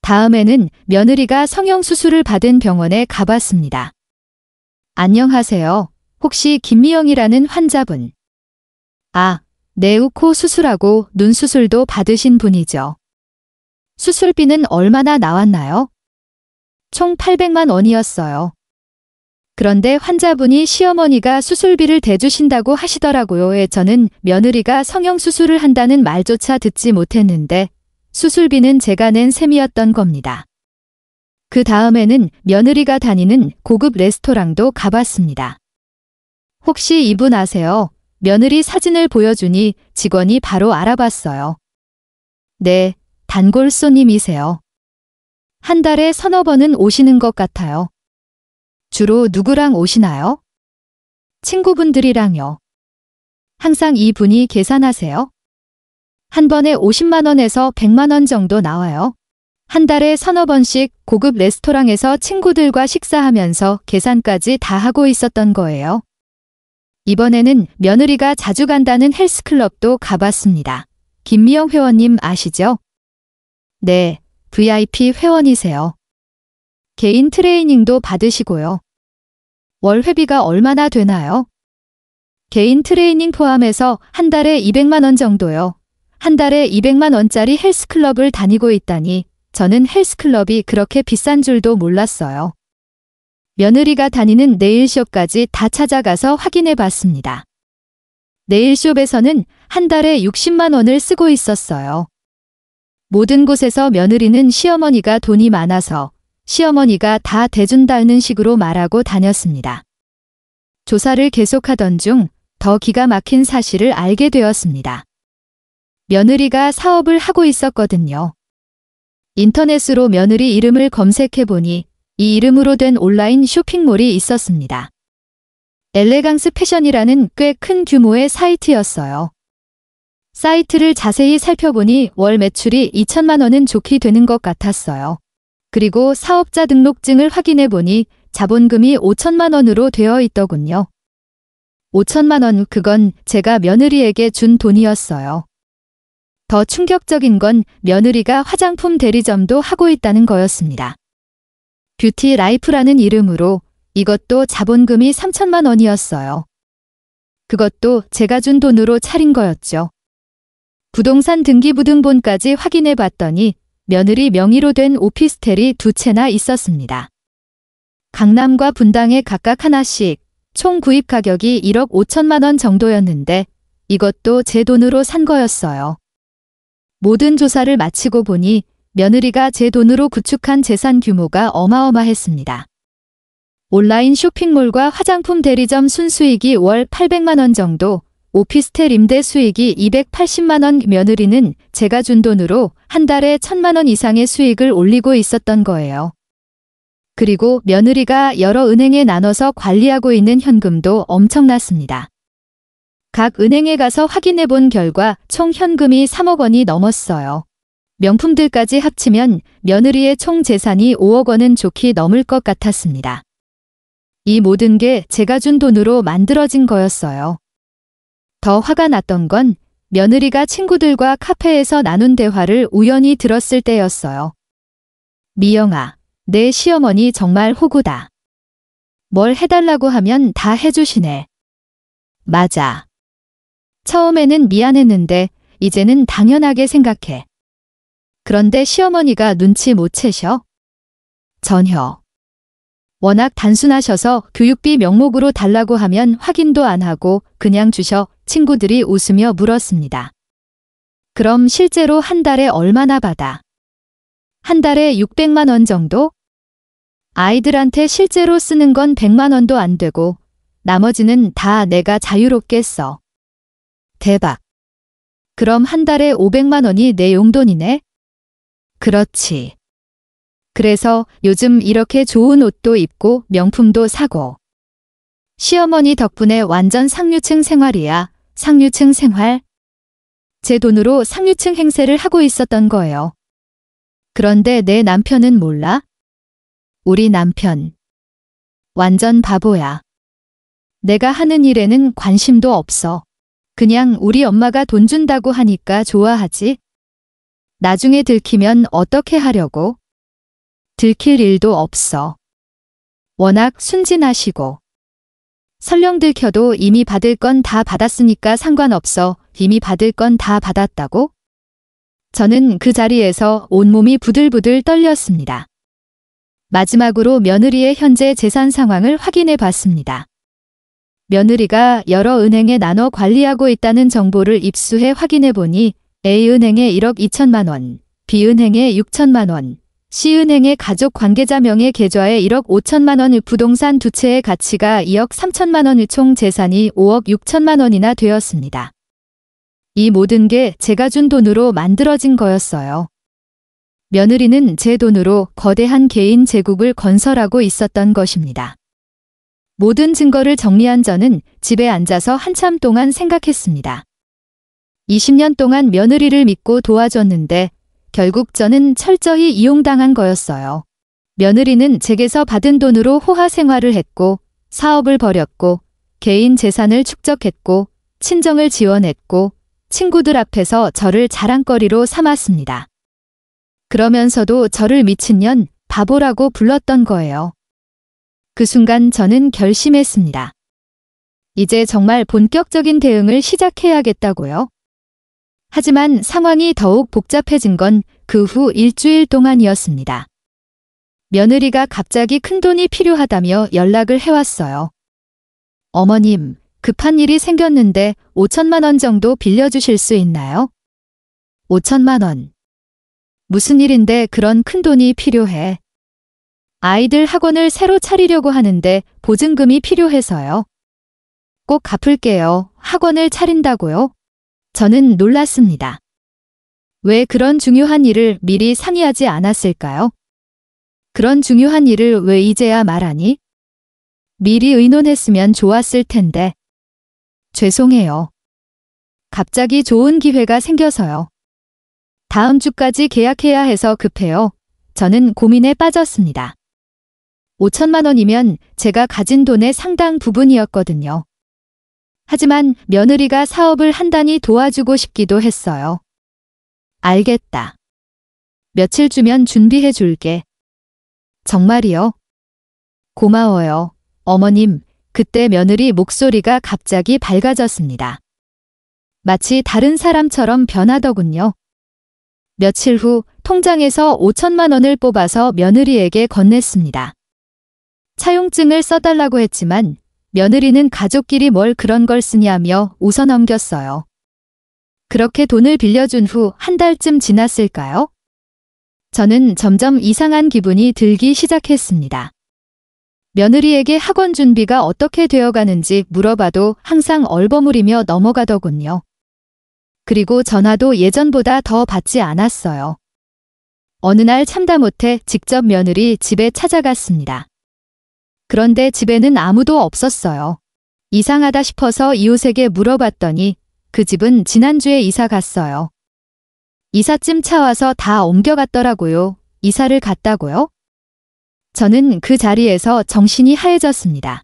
다음에는 며느리가 성형수술을 받은 병원에 가봤습니다. 안녕하세요. 혹시 김미영이라는 환자분? 아, 네, 코 수술하고 눈 수술도 받으신 분이죠. 수술비는 얼마나 나왔나요? 총 800만 원이었어요. 그런데 환자분이 시어머니가 수술비를 대주신다고 하시더라고요. 저는 며느리가 성형수술을 한다는 말조차 듣지 못했는데 수술비는 제가 낸 셈이었던 겁니다. 그 다음에는 며느리가 다니는 고급 레스토랑도 가봤습니다. 혹시 이분 아세요? 며느리 사진을 보여주니 직원이 바로 알아봤어요. 네, 단골 손님이세요. 한 달에 서너 번은 오시는 것 같아요. 주로 누구랑 오시나요? 친구분들이랑요. 항상 이분이 계산하세요? 한 번에 50만 원에서 100만 원 정도 나와요. 한 달에 서너 번씩 고급 레스토랑에서 친구들과 식사하면서 계산까지 다 하고 있었던 거예요. 이번에는 며느리가 자주 간다는 헬스클럽도 가봤습니다. 김미영 회원님 아시죠? 네, VIP 회원이세요. 개인 트레이닝도 받으시고요. 월 회비가 얼마나 되나요? 개인 트레이닝 포함해서 한 달에 200만 원 정도요. 한 달에 200만 원짜리 헬스클럽을 다니고 있다니 저는 헬스클럽이 그렇게 비싼 줄도 몰랐어요. 며느리가 다니는 네일숍까지 다 찾아가서 확인해 봤습니다. 네일숍에서는 한 달에 60만 원을 쓰고 있었어요. 모든 곳에서 며느리는 시어머니가 돈이 많아서 시어머니가 다 대준다는 식으로 말하고 다녔습니다. 조사를 계속하던 중 더 기가 막힌 사실을 알게 되었습니다. 며느리가 사업을 하고 있었거든요. 인터넷으로 며느리 이름을 검색해보니 이 이름으로 된 온라인 쇼핑몰이 있었습니다. 엘레강스 패션이라는 꽤 큰 규모의 사이트였어요. 사이트를 자세히 살펴보니 월 매출이 2천만 원은 좋게 되는 것 같았어요. 그리고 사업자 등록증을 확인해보니 자본금이 5천만 원으로 되어 있더군요. 5천만 원, 그건 제가 며느리에게 준 돈이었어요. 더 충격적인 건 며느리가 화장품 대리점도 하고 있다는 거였습니다. 뷰티 라이프라는 이름으로 이것도 자본금이 3천만 원이었어요. 그것도 제가 준 돈으로 차린 거였죠. 부동산 등기부등본까지 확인해 봤더니 며느리 명의로 된 오피스텔이 2채나 있었습니다. 강남과 분당에 각각 하나씩 총 구입 가격이 1억 5천만 원 정도였는데 이것도 제 돈으로 산 거였어요. 모든 조사를 마치고 보니 며느리가 제 돈으로 구축한 재산 규모가 어마어마했습니다. 온라인 쇼핑몰과 화장품 대리점 순수익이 월 800만 원 정도, 오피스텔 임대 수익이 280만 원, 며느리는 제가 준 돈으로 한 달에 1,000만 원 이상의 수익을 올리고 있었던 거예요. 그리고 며느리가 여러 은행에 나눠서 관리하고 있는 현금도 엄청났습니다. 각 은행에 가서 확인해 본 결과 총 현금이 3억 원이 넘었어요. 명품들까지 합치면 며느리의 총 재산이 5억 원은 좋게 넘을 것 같았습니다. 이 모든 게 제가 준 돈으로 만들어진 거였어요. 더 화가 났던 건 며느리가 친구들과 카페에서 나눈 대화를 우연히 들었을 때였어요. 미영아, 내 시어머니 정말 호구다. 뭘 해달라고 하면 다 해주시네. 맞아. 처음에는 미안했는데 이제는 당연하게 생각해. 그런데 시어머니가 눈치 못 채셔? 전혀. 워낙 단순하셔서 교육비 명목으로 달라고 하면 확인도 안 하고 그냥 주셔. 친구들이 웃으며 물었습니다. 그럼 실제로 한 달에 얼마나 받아? 한 달에 600만 원 정도? 아이들한테 실제로 쓰는 건 100만 원도 안 되고 나머지는 다 내가 자유롭게 써. 대박. 그럼 한 달에 500만 원이 내 용돈이네? 그렇지. 그래서 요즘 이렇게 좋은 옷도 입고 명품도 사고. 시어머니 덕분에 완전 상류층 생활이야. 상류층 생활. 제 돈으로 상류층 행세를 하고 있었던 거예요. 그런데 내 남편은 몰라? 우리 남편. 완전 바보야. 내가 하는 일에는 관심도 없어. 그냥 우리 엄마가 돈 준다고 하니까 좋아하지. 나중에 들키면 어떻게 하려고? 들킬 일도 없어. 워낙 순진하시고. 설령 들켜도 이미 받을 건 다 받았으니까 상관없어. 이미 받을 건 다 받았다고? 저는 그 자리에서 온몸이 부들부들 떨렸습니다. 마지막으로 며느리의 현재 재산 상황을 확인해 봤습니다. 며느리가 여러 은행에 나눠 관리하고 있다는 정보를 입수해 확인해 보니 A은행에 1억 2천만 원, B은행에 6천만 원, C은행의 가족 관계자 명의 계좌에 1억 5천만 원, 부동산 두 채의 가치가 2억 3천만 원, 총 재산이 5억 6천만 원이나 되었습니다. 이 모든 게 제가 준 돈으로 만들어진 거였어요. 며느리는 제 돈으로 거대한 개인 제국을 건설하고 있었던 것입니다. 모든 증거를 정리한 저는 집에 앉아서 한참 동안 생각했습니다. 20년 동안 며느리를 믿고 도와줬는데 결국 저는 철저히 이용당한 거였어요. 며느리는 제게서 받은 돈으로 호화 생활을 했고 사업을 벌였고 개인 재산을 축적했고 친정을 지원했고 친구들 앞에서 저를 자랑거리로 삼았습니다. 그러면서도 저를 미친년, 바보라고 불렀던 거예요. 그 순간 저는 결심했습니다. 이제 정말 본격적인 대응을 시작해야겠다고요. 하지만 상황이 더욱 복잡해진 건 그 후 일주일 동안이었습니다. 며느리가 갑자기 큰돈이 필요하다며 연락을 해왔어요. 어머님, 급한 일이 생겼는데 5천만 원 정도 빌려주실 수 있나요? 5천만 원. 무슨 일인데 그런 큰돈이 필요해? 아이들 학원을 새로 차리려고 하는데 보증금이 필요해서요. 꼭 갚을게요. 학원을 차린다고요? 저는 놀랐습니다. 왜 그런 중요한 일을 미리 상의하지 않았을까요? 그런 중요한 일을 왜 이제야 말하니? 미리 의논했으면 좋았을 텐데. 죄송해요. 갑자기 좋은 기회가 생겨서요. 다음 주까지 계약해야 해서 급해요. 저는 고민에 빠졌습니다. 5천만 원이면 제가 가진 돈의 상당 부분이었거든요. 하지만 며느리가 사업을 한다니 도와주고 싶기도 했어요. 알겠다. 며칠 주면 준비해 줄게. 정말이요? 고마워요. 어머님, 그때 며느리 목소리가 갑자기 밝아졌습니다. 마치 다른 사람처럼 변하더군요. 며칠 후 통장에서 5천만 원을 뽑아서 며느리에게 건넸습니다. 차용증을 써달라고 했지만 며느리는 가족끼리 뭘 그런 걸 쓰냐며 웃어넘겼어요. 그렇게 돈을 빌려준 후 한 달쯤 지났을까요? 저는 점점 이상한 기분이 들기 시작했습니다. 며느리에게 학원 준비가 어떻게 되어가는지 물어봐도 항상 얼버무리며 넘어가더군요. 그리고 전화도 예전보다 더 받지 않았어요. 어느 날 참다 못해 직접 며느리 집에 찾아갔습니다. 그런데 집에는 아무도 없었어요. 이상하다 싶어서 이웃에게 물어봤더니 그 집은 지난주에 이사 갔어요. 이삿짐 차 와서 다 옮겨갔더라고요. 이사를 갔다고요? 저는 그 자리에서 정신이 하얘졌습니다.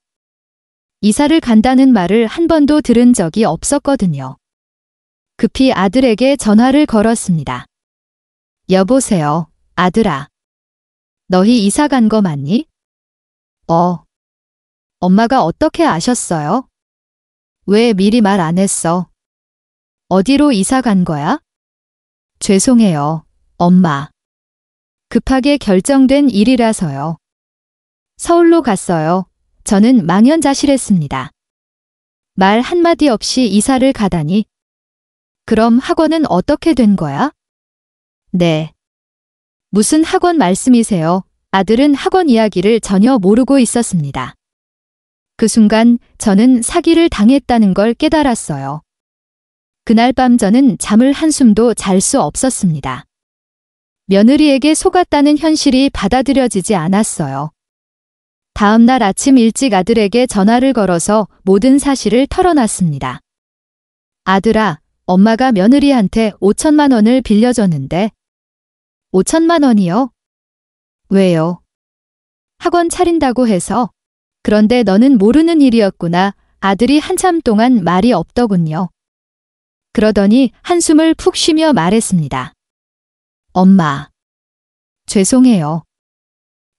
이사를 간다는 말을 한 번도 들은 적이 없었거든요. 급히 아들에게 전화를 걸었습니다. 여보세요, 아들아. 너희 이사 간 거 맞니? 엄마가 어떻게 아셨어요? 왜 미리 말 안 했어? 어디로 이사 간 거야? 죄송해요, 엄마. 급하게 결정된 일이라서요. 서울로 갔어요. 저는 망연자실했습니다. 말 한마디 없이 이사를 가다니. 그럼 학원은 어떻게 된 거야? 네. 무슨 학원 말씀이세요? 아들은 학원 이야기를 전혀 모르고 있었습니다. 그 순간 저는 사기를 당했다는 걸 깨달았어요. 그날 밤 저는 잠을 한숨도 잘 수 없었습니다. 며느리에게 속았다는 현실이 받아들여지지 않았어요. 다음 날 아침 일찍 아들에게 전화를 걸어서 모든 사실을 털어놨습니다. 아들아, 엄마가 며느리한테 5천만 원을 빌려줬는데. 5천만 원이요? 왜요? 학원 차린다고 해서. 그런데 너는 모르는 일이었구나. 아들이 한참 동안 말이 없더군요. 그러더니 한숨을 푹 쉬며 말했습니다. 엄마, 죄송해요.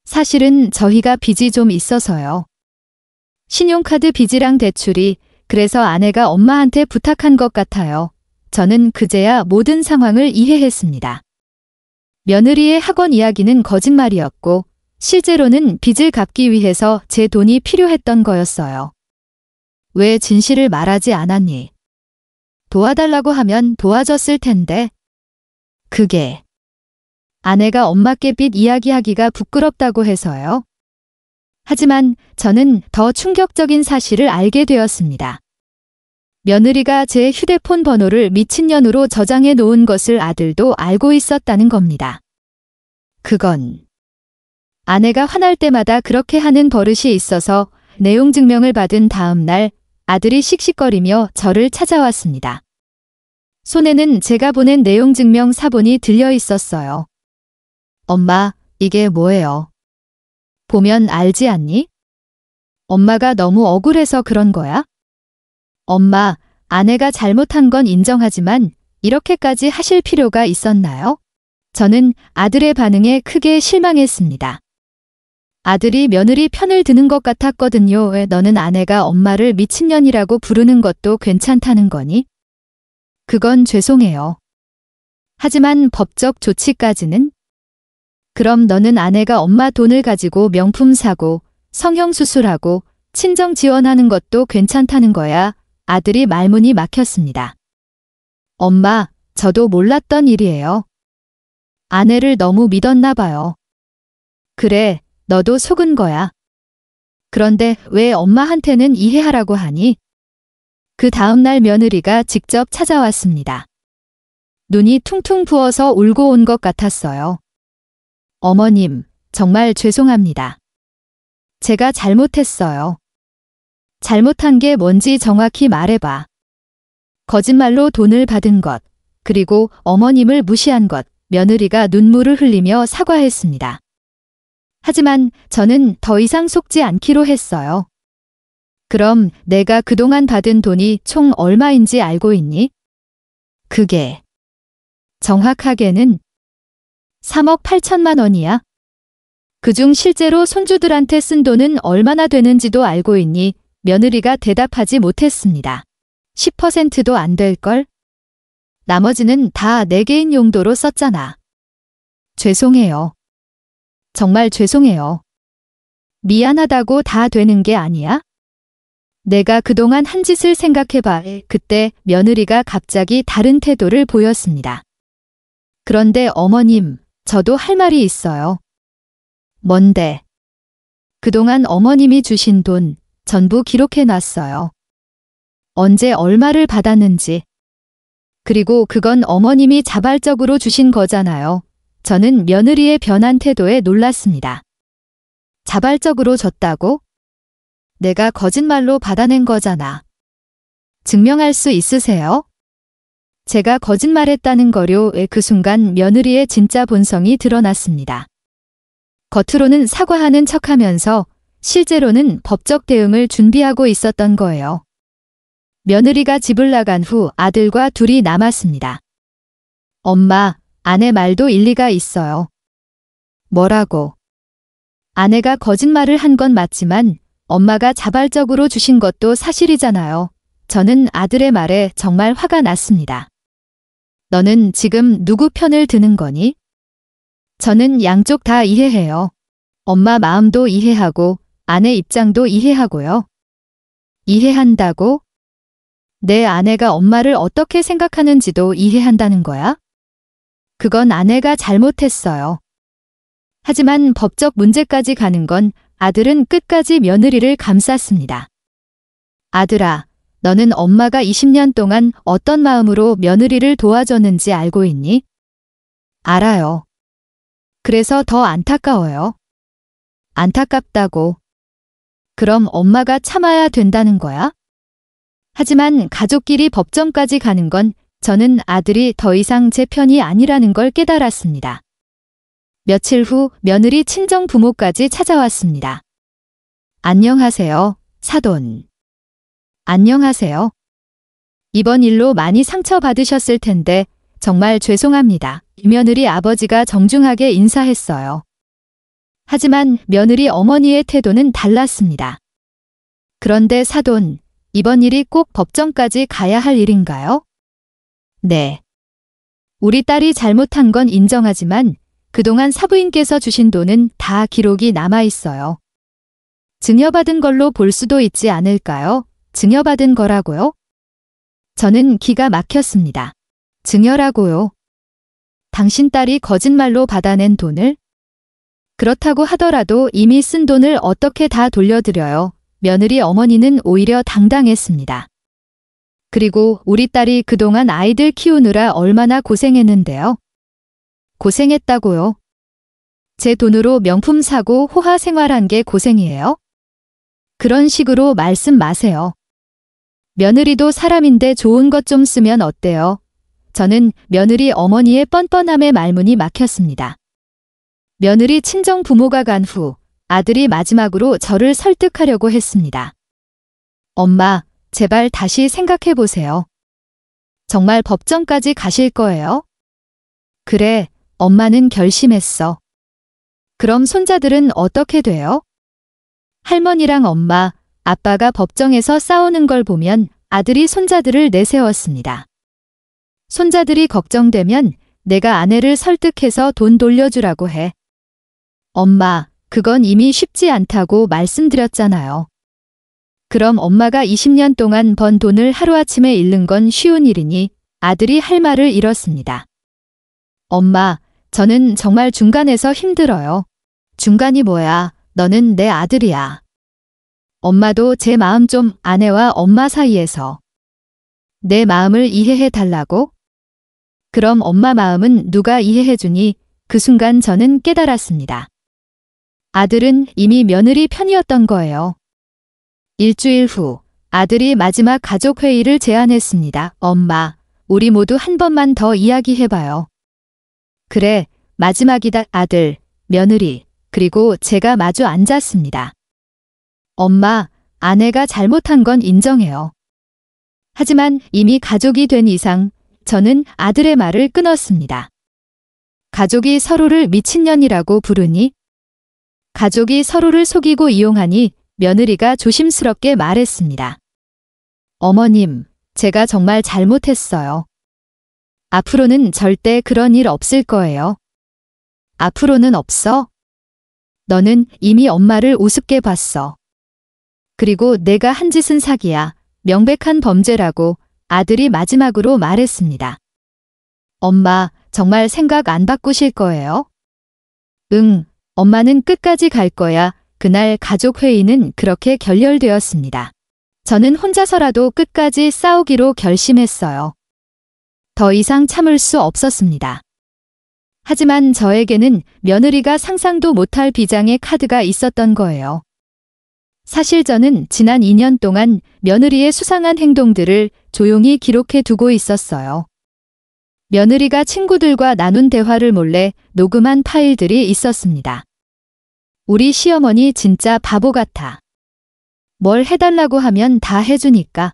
사실은 저희가 빚이 좀 있어서요. 신용카드 빚이랑 대출이, 그래서 아내가 엄마한테 부탁한 것 같아요. 저는 그제야 모든 상황을 이해했습니다. 며느리의 학원 이야기는 거짓말이었고 실제로는 빚을 갚기 위해서 제 돈이 필요했던 거였어요. 왜 진실을 말하지 않았니? 도와달라고 하면 도와줬을 텐데. 그게 아내가 엄마께 빚 이야기하기가 부끄럽다고 해서요. 하지만 저는 더 충격적인 사실을 알게 되었습니다. 며느리가 제 휴대폰 번호를 미친년으로 저장해 놓은 것을 아들도 알고 있었다는 겁니다. 그건 아내가 화날 때마다 그렇게 하는 버릇이 있어서 내용 증명을 받은 다음 날 아들이 씩씩거리며 저를 찾아왔습니다. 손에는 제가 보낸 내용 증명 사본이 들려 있었어요. 엄마, 이게 뭐예요? 보면 알지 않니? 엄마가 너무 억울해서 그런 거야? 엄마, 아내가 잘못한 건 인정하지만 이렇게까지 하실 필요가 있었나요? 저는 아들의 반응에 크게 실망했습니다. 아들이 며느리 편을 드는 것 같았거든요. 왜 너는 아내가 엄마를 미친년이라고 부르는 것도 괜찮다는 거니? 그건 죄송해요. 하지만 법적 조치까지는? 그럼 너는 아내가 엄마 돈을 가지고 명품 사고 성형수술하고 친정 지원하는 것도 괜찮다는 거야? 아들이 말문이 막혔습니다. 엄마, 저도 몰랐던 일이에요. 아내를 너무 믿었나 봐요. 그래, 너도 속은 거야. 그런데 왜 엄마한테는 이해하라고 하니? 그 다음 날 며느리가 직접 찾아왔습니다. 눈이 퉁퉁 부어서 울고 온 것 같았어요. 어머님, 정말 죄송합니다. 제가 잘못했어요. 잘못한 게 뭔지 정확히 말해봐. 거짓말로 돈을 받은 것, 그리고 어머님을 무시한 것, 며느리가 눈물을 흘리며 사과했습니다. 하지만 저는 더 이상 속지 않기로 했어요. 그럼 내가 그동안 받은 돈이 총 얼마인지 알고 있니? 그게 정확하게는 3억 8천만 원이야. 그중 실제로 손주들한테 쓴 돈은 얼마나 되는지도 알고 있니? 며느리가 대답하지 못했습니다. 10%도 안 될걸? 나머지는 다 내 개인 용도로 썼잖아. 죄송해요. 정말 죄송해요. 미안하다고 다 되는 게 아니야? 내가 그동안 한 짓을 생각해봐. 그때 며느리가 갑자기 다른 태도를 보였습니다. 그런데 어머님, 저도 할 말이 있어요. 뭔데? 그동안 어머님이 주신 돈 전부 기록해 놨어요. 언제 얼마를 받았는지. 그리고 그건 어머님이 자발적으로 주신 거잖아요. 저는 며느리의 변한 태도에 놀랐습니다. 자발적으로 줬다고? 내가 거짓말로 받아낸 거잖아. 증명할 수 있으세요? 제가 거짓말했다는 거요. 그 순간 며느리의 진짜 본성이 드러났습니다. 겉으로는 사과하는 척하면서 실제로는 법적 대응을 준비하고 있었던 거예요. 며느리가 집을 나간 후 아들과 둘이 남았습니다. 엄마, 아내 말도 일리가 있어요. 뭐라고? 아내가 거짓말을 한 건 맞지만 엄마가 자발적으로 주신 것도 사실이잖아요. 저는 아들의 말에 정말 화가 났습니다. 너는 지금 누구 편을 드는 거니? 저는 양쪽 다 이해해요. 엄마 마음도 이해하고 아내 입장도 이해하고요. 이해한다고? 내 아내가 엄마를 어떻게 생각하는지도 이해한다는 거야? 그건 아내가 잘못했어요. 하지만 법적 문제까지 가는 건 아들은 끝까지 며느리를 감쌌습니다. 아들아, 너는 엄마가 20년 동안 어떤 마음으로 며느리를 도와줬는지 알고 있니? 알아요. 그래서 더 안타까워요. 안타깝다고. 그럼 엄마가 참아야 된다는 거야? 하지만 가족끼리 법정까지 가는 건 저는 아들이 더 이상 제 편이 아니라는 걸 깨달았습니다. 며칠 후 며느리 친정 부모까지 찾아왔습니다. 안녕하세요, 사돈. 안녕하세요. 이번 일로 많이 상처받으셨을 텐데 정말 죄송합니다. 며느리 아버지가 정중하게 인사했어요. 하지만 며느리 어머니의 태도는 달랐습니다. 그런데 사돈, 이번 일이 꼭 법정까지 가야 할 일인가요? 네. 우리 딸이 잘못한 건 인정하지만 그동안 사부인께서 주신 돈은 다 기록이 남아 있어요. 증여받은 걸로 볼 수도 있지 않을까요? 증여받은 거라고요? 저는 기가 막혔습니다. 증여라고요? 당신 딸이 거짓말로 받아낸 돈을? 그렇다고 하더라도 이미 쓴 돈을 어떻게 다 돌려드려요? 며느리 어머니는 오히려 당당했습니다. 그리고 우리 딸이 그동안 아이들 키우느라 얼마나 고생했는데요. 고생했다고요? 제 돈으로 명품 사고 호화 생활한 게 고생이에요? 그런 식으로 말씀 마세요. 며느리도 사람인데 좋은 것 좀 쓰면 어때요? 저는 며느리 어머니의 뻔뻔함에 말문이 막혔습니다. 며느리 친정 부모가 간 후 아들이 마지막으로 저를 설득하려고 했습니다. 엄마, 제발 다시 생각해 보세요. 정말 법정까지 가실 거예요? 그래, 엄마는 결심했어. 그럼 손자들은 어떻게 돼요? 할머니랑 엄마, 아빠가 법정에서 싸우는 걸 보면 아들이 손자들을 내세웠습니다. 손자들이 걱정되면 내가 아내를 설득해서 돈 돌려주라고 해. 엄마, 그건 이미 쉽지 않다고 말씀드렸잖아요. 그럼 엄마가 20년 동안 번 돈을 하루아침에 잃는 건 쉬운 일이니 아들이 할 말을 잃었습니다. 엄마, 저는 정말 중간에서 힘들어요. 중간이 뭐야? 너는 내 아들이야. 엄마도 제 마음 좀 아내와 엄마 사이에서. 내 마음을 이해해 달라고? 그럼 엄마 마음은 누가 이해해 주니? 그 순간 저는 깨달았습니다. 아들은 이미 며느리 편이었던 거예요. 일주일 후 아들이 마지막 가족회의를 제안했습니다. 엄마, 우리 모두 한 번만 더 이야기해봐요. 그래, 마지막이다. 아들, 며느리, 그리고 제가 마주 앉았습니다. 엄마, 아내가 잘못한 건 인정해요. 하지만 이미 가족이 된 이상 저는 아들의 말을 끊었습니다. 가족이 서로를 미친년이라고 부르니? 가족이 서로를 속이고 이용하니 며느리가 조심스럽게 말했습니다. 어머님, 제가 정말 잘못했어요. 앞으로는 절대 그런 일 없을 거예요. 앞으로는 없어? 너는 이미 엄마를 우습게 봤어. 그리고 내가 한 짓은 사기야. 명백한 범죄라고 아들이 마지막으로 말했습니다. 엄마, 정말 생각 안 바꾸실 거예요? 응, 엄마는 끝까지 갈 거야. 그날 가족회의는 그렇게 결렬되었습니다. 저는 혼자서라도 끝까지 싸우기로 결심했어요. 더 이상 참을 수 없었습니다. 하지만 저에게는 며느리가 상상도 못할 비장의 카드가 있었던 거예요. 사실 저는 지난 2년 동안 며느리의 수상한 행동들을 조용히 기록해 두고 있었어요. 며느리가 친구들과 나눈 대화를 몰래 녹음한 파일들이 있었습니다. 우리 시어머니 진짜 바보 같아. 뭘 해달라고 하면 다 해주니까.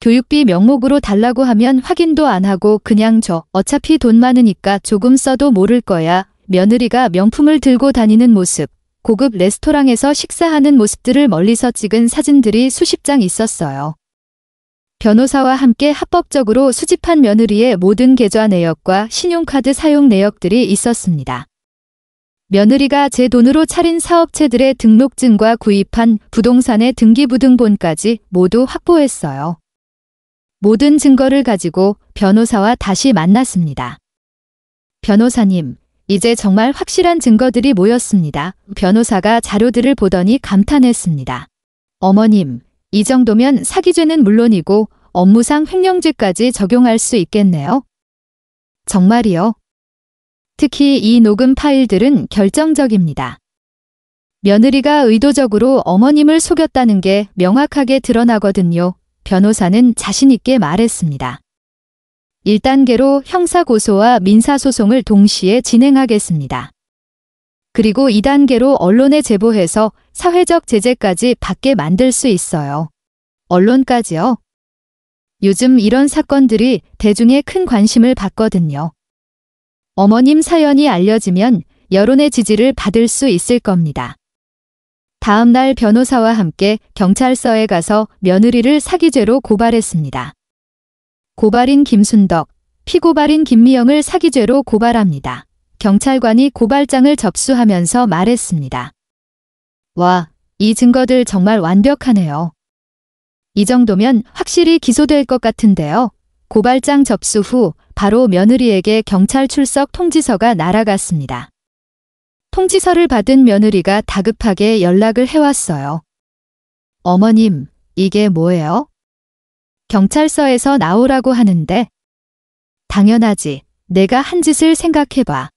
교육비 명목으로 달라고 하면 확인도 안 하고 그냥 줘. 어차피 돈 많으니까 조금 써도 모를 거야. 며느리가 명품을 들고 다니는 모습, 고급 레스토랑에서 식사하는 모습들을 멀리서 찍은 사진들이 수십 장 있었어요. 변호사와 함께 합법적으로 수집한 며느리의 모든 계좌 내역과 신용카드 사용 내역들이 있었습니다. 며느리가 제 돈으로 차린 사업체들의 등록증과 구입한 부동산의 등기부등본까지 모두 확보했어요. 모든 증거를 가지고 변호사와 다시 만났습니다. 변호사님, 이제 정말 확실한 증거들이 모였습니다. 변호사가 자료들을 보더니 감탄했습니다. 어머님, 이 정도면 사기죄는 물론이고 업무상 횡령죄까지 적용할 수 있겠네요. 정말이요? 특히 이 녹음 파일들은 결정적입니다. 며느리가 의도적으로 어머님을 속였다는 게 명확하게 드러나거든요. 변호사는 자신 있게 말했습니다. 1단계로 형사고소와 민사소송을 동시에 진행하겠습니다. 그리고 2단계로 언론에 제보해서 사회적 제재까지 받게 만들 수 있어요. 언론까지요? 요즘 이런 사건들이 대중의 큰 관심을 받거든요. 어머님 사연이 알려지면 여론의 지지를 받을 수 있을 겁니다. 다음 날 변호사와 함께 경찰서에 가서 며느리를 사기죄로 고발했습니다. 고발인 김순덕, 피고발인 김미영을 사기죄로 고발합니다. 경찰관이 고발장을 접수하면서 말했습니다. 와, 이 증거들 정말 완벽하네요. 이 정도면 확실히 기소될 것 같은데요. 고발장 접수 후 바로 며느리에게 경찰 출석 통지서가 날아갔습니다. 통지서를 받은 며느리가 다급하게 연락을 해왔어요. 어머님, 이게 뭐예요? 경찰서에서 나오라고 하는데. 당연하지. 내가 한 짓을 생각해봐.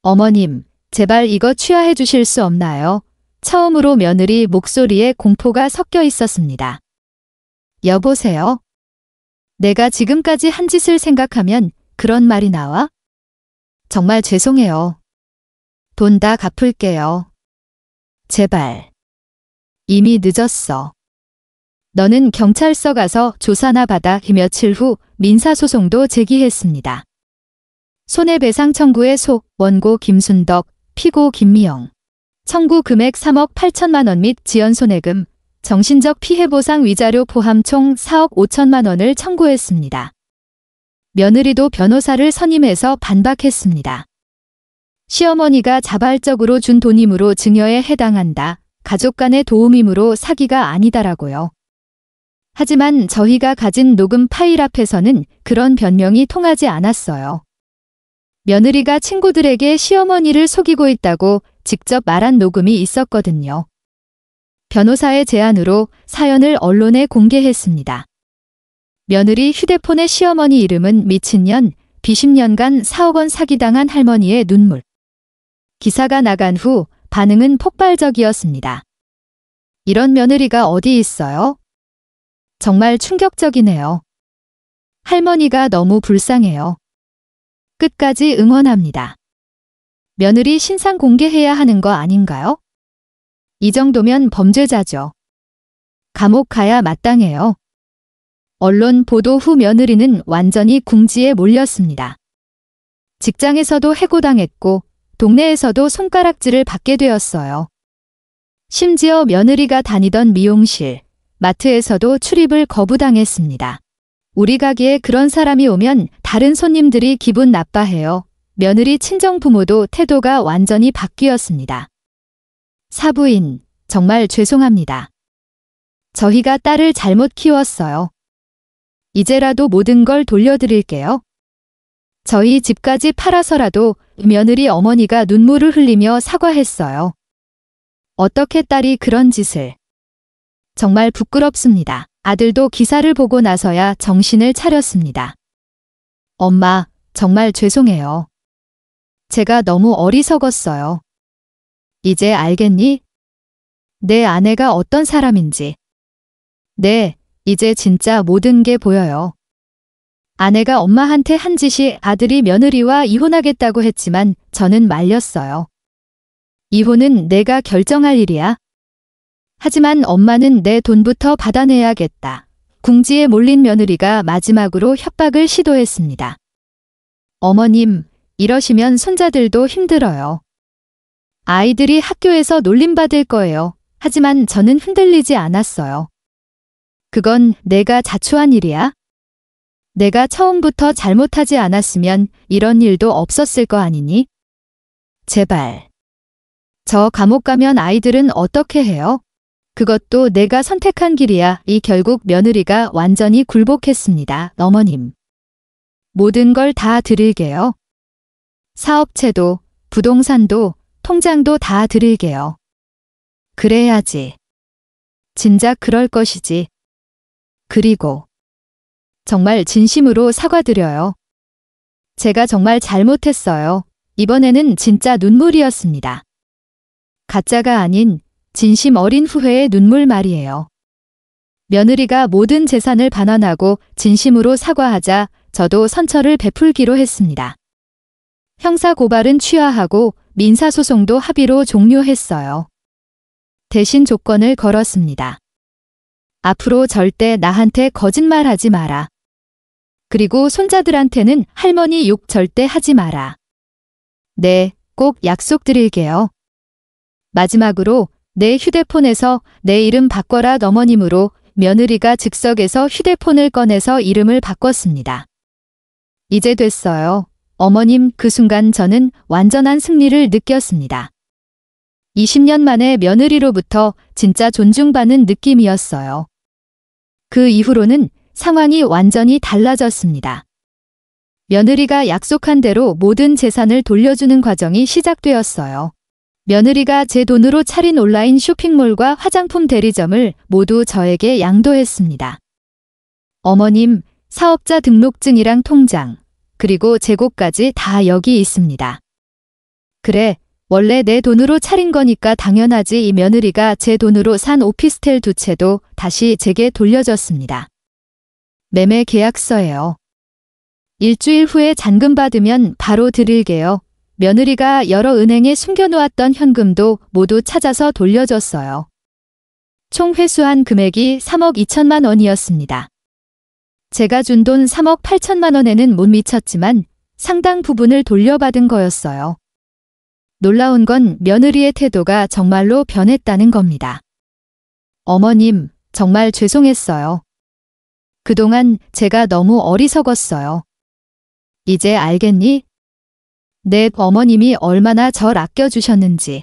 어머님, 제발 이거 취하해 주실 수 없나요? 처음으로 며느리 목소리에 공포가 섞여 있었습니다. 여보세요? 내가 지금까지 한 짓을 생각하면 그런 말이 나와? 정말 죄송해요. 돈 다 갚을게요. 제발. 이미 늦었어. 너는 경찰서 가서 조사나 받아. 며칠 후 민사소송도 제기했습니다. 손해배상 청구의 속, 원고 김순덕, 피고 김미영. 청구 금액 3억 8천만 원 및 지연손해금, 정신적 피해보상 위자료 포함 총 4억 5천만 원을 청구했습니다. 며느리도 변호사를 선임해서 반박했습니다. 시어머니가 자발적으로 준 돈이므로 증여에 해당한다. 가족 간의 도움이므로 사기가 아니다라고요. 하지만 저희가 가진 녹음 파일 앞에서는 그런 변명이 통하지 않았어요. 며느리가 친구들에게 시어머니를 속이고 있다고 직접 말한 녹음이 있었거든요. 변호사의 제안으로 사연을 언론에 공개했습니다. 며느리 휴대폰의 시어머니 이름은 미친년, 비십년간 4억 원 사기당한 할머니의 눈물. 기사가 나간 후 반응은 폭발적이었습니다. 이런 며느리가 어디 있어요? 정말 충격적이네요. 할머니가 너무 불쌍해요. 끝까지 응원합니다. 며느리 신상 공개해야 하는 거 아닌가요? 이 정도면 범죄자죠. 감옥 가야 마땅해요. 언론 보도 후 며느리는 완전히 궁지에 몰렸습니다. 직장에서도 해고당했고 동네에서도 손가락질을 받게 되었어요. 심지어 며느리가 다니던 미용실, 마트에서도 출입을 거부당했습니다. 우리 가게에 그런 사람이 오면 다른 손님들이 기분 나빠해요. 며느리 친정부모도 태도가 완전히 바뀌었습니다. 사부인, 정말 죄송합니다. 저희가 딸을 잘못 키웠어요. 이제라도 모든 걸 돌려드릴게요. 저희 집까지 팔아서라도 며느리 어머니가 눈물을 흘리며 사과했어요. 어떻게 딸이 그런 짓을. 정말 부끄럽습니다. 아들도 기사를 보고 나서야 정신을 차렸습니다. 엄마, 정말 죄송해요. 제가 너무 어리석었어요. 이제 알겠니? 내 아내가 어떤 사람인지. 네, 이제 진짜 모든 게 보여요. 아내가 엄마한테 한 짓이 아들이 며느리와 이혼하겠다고 했지만 저는 말렸어요. 이혼은 내가 결정할 일이야. 하지만 엄마는 내 돈부터 받아내야겠다. 궁지에 몰린 며느리가 마지막으로 협박을 시도했습니다. 어머님, 이러시면 손자들도 힘들어요. 아이들이 학교에서 놀림받을 거예요. 하지만 저는 흔들리지 않았어요. 그건 내가 자초한 일이야. 내가 처음부터 잘못하지 않았으면 이런 일도 없었을 거 아니니? 제발. 저 감옥 가면 아이들은 어떻게 해요? 그것도 내가 선택한 길이야. 이 결국 며느리가 완전히 굴복했습니다. 어머님. 모든 걸 다 드릴게요. 사업체도, 부동산도, 통장도 다 드릴게요. 그래야지. 진작 그럴 것이지. 그리고 정말 진심으로 사과드려요. 제가 정말 잘못했어요. 이번에는 진짜 눈물이었습니다. 가짜가 아닌 진심 어린 후회의 눈물 말이에요. 며느리가 모든 재산을 반환하고 진심으로 사과하자 저도 선처를 베풀기로 했습니다. 형사고발은 취하하고 민사소송도 합의로 종료했어요. 대신 조건을 걸었습니다. 앞으로 절대 나한테 거짓말하지 마라. 그리고 손자들한테는 할머니 욕 절대 하지 마라. 네, 꼭 약속드릴게요. 마지막으로 내 휴대폰에서 내 이름 바꿔라 어머님으로 며느리가 즉석에서 휴대폰을 꺼내서 이름을 바꿨습니다. 이제 됐어요. 어머님, 그 순간 저는 완전한 승리를 느꼈습니다. 20년 만에 며느리로부터 진짜 존중받는 느낌이었어요. 그 이후로는 상황이 완전히 달라졌습니다. 며느리가 약속한 대로 모든 재산을 돌려주는 과정이 시작되었어요. 며느리가 제 돈으로 차린 온라인 쇼핑몰과 화장품 대리점을 모두 저에게 양도했습니다. 어머님, 사업자 등록증이랑 통장, 그리고 재고까지 다 여기 있습니다. 그래, 원래 내 돈으로 차린 거니까 당연하지. 이 며느리가 제 돈으로 산 오피스텔 2채도 다시 제게 돌려줬습니다. 매매 계약서예요. 일주일 후에 잔금 받으면 바로 드릴게요. 며느리가 여러 은행에 숨겨놓았던 현금도 모두 찾아서 돌려줬어요. 총 회수한 금액이 3억 2천만 원이었습니다. 제가 준 돈 3억 8천만 원에는 못 미쳤지만 상당 부분을 돌려받은 거였어요. 놀라운 건 며느리의 태도가 정말로 변했다는 겁니다. 어머님, 정말 죄송했어요. 그동안 제가 너무 어리석었어요. 이제 알겠니? 내 어머님이 얼마나 절 아껴주셨는지.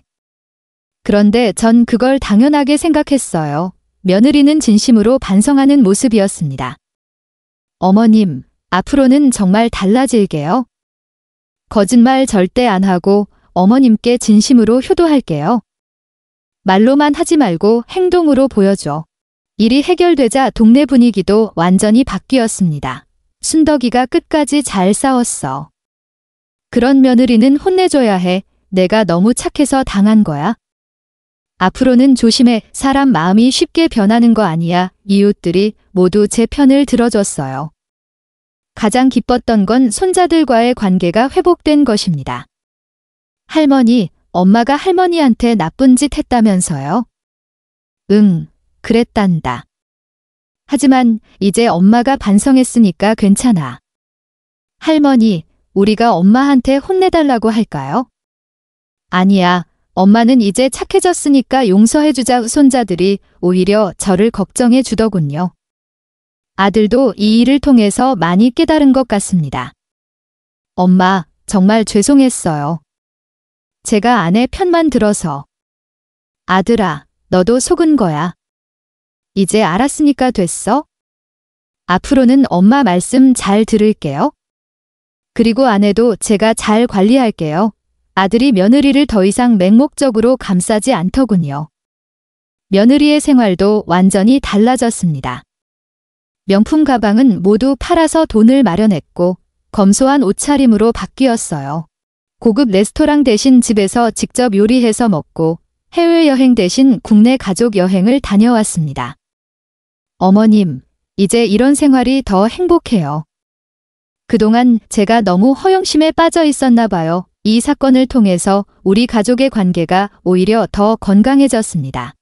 그런데 전 그걸 당연하게 생각했어요. 며느리는 진심으로 반성하는 모습이었습니다. 어머님, 앞으로는 정말 달라질게요. 거짓말 절대 안 하고 어머님께 진심으로 효도할게요. 말로만 하지 말고 행동으로 보여줘. 일이 해결되자 동네 분위기도 완전히 바뀌었습니다. 순덕이가 끝까지 잘 싸웠어. 그런 며느리는 혼내줘야 해. 내가 너무 착해서 당한 거야. 앞으로는 조심해. 사람 마음이 쉽게 변하는 거 아니야. 이웃들이 모두 제 편을 들어줬어요. 가장 기뻤던 건 손자들과의 관계가 회복된 것입니다. 할머니, 엄마가 할머니한테 나쁜 짓 했다면서요? 응, 그랬단다. 하지만 이제 엄마가 반성했으니까 괜찮아. 할머니, 우리가 엄마한테 혼내달라고 할까요? 아니야. 엄마는 이제 착해졌으니까 용서해주자. 손자들이 오히려 저를 걱정해 주더군요. 아들도 이 일을 통해서 많이 깨달은 것 같습니다. 엄마, 정말 죄송했어요. 제가 아내 편만 들어서. 아들아, 너도 속은 거야. 이제 알았으니까 됐어? 앞으로는 엄마 말씀 잘 들을게요. 그리고 아내도 제가 잘 관리할게요. 아들이 며느리를 더 이상 맹목적으로 감싸지 않더군요. 며느리의 생활도 완전히 달라졌습니다. 명품 가방은 모두 팔아서 돈을 마련했고 검소한 옷차림으로 바뀌었어요. 고급 레스토랑 대신 집에서 직접 요리해서 먹고 해외여행 대신 국내 가족 여행을 다녀왔습니다. 어머님, 이제 이런 생활이 더 행복해요. 그동안 제가 너무 허영심에 빠져 있었나 봐요. 이 사건을 통해서 우리 가족의 관계가 오히려 더 건강해졌습니다.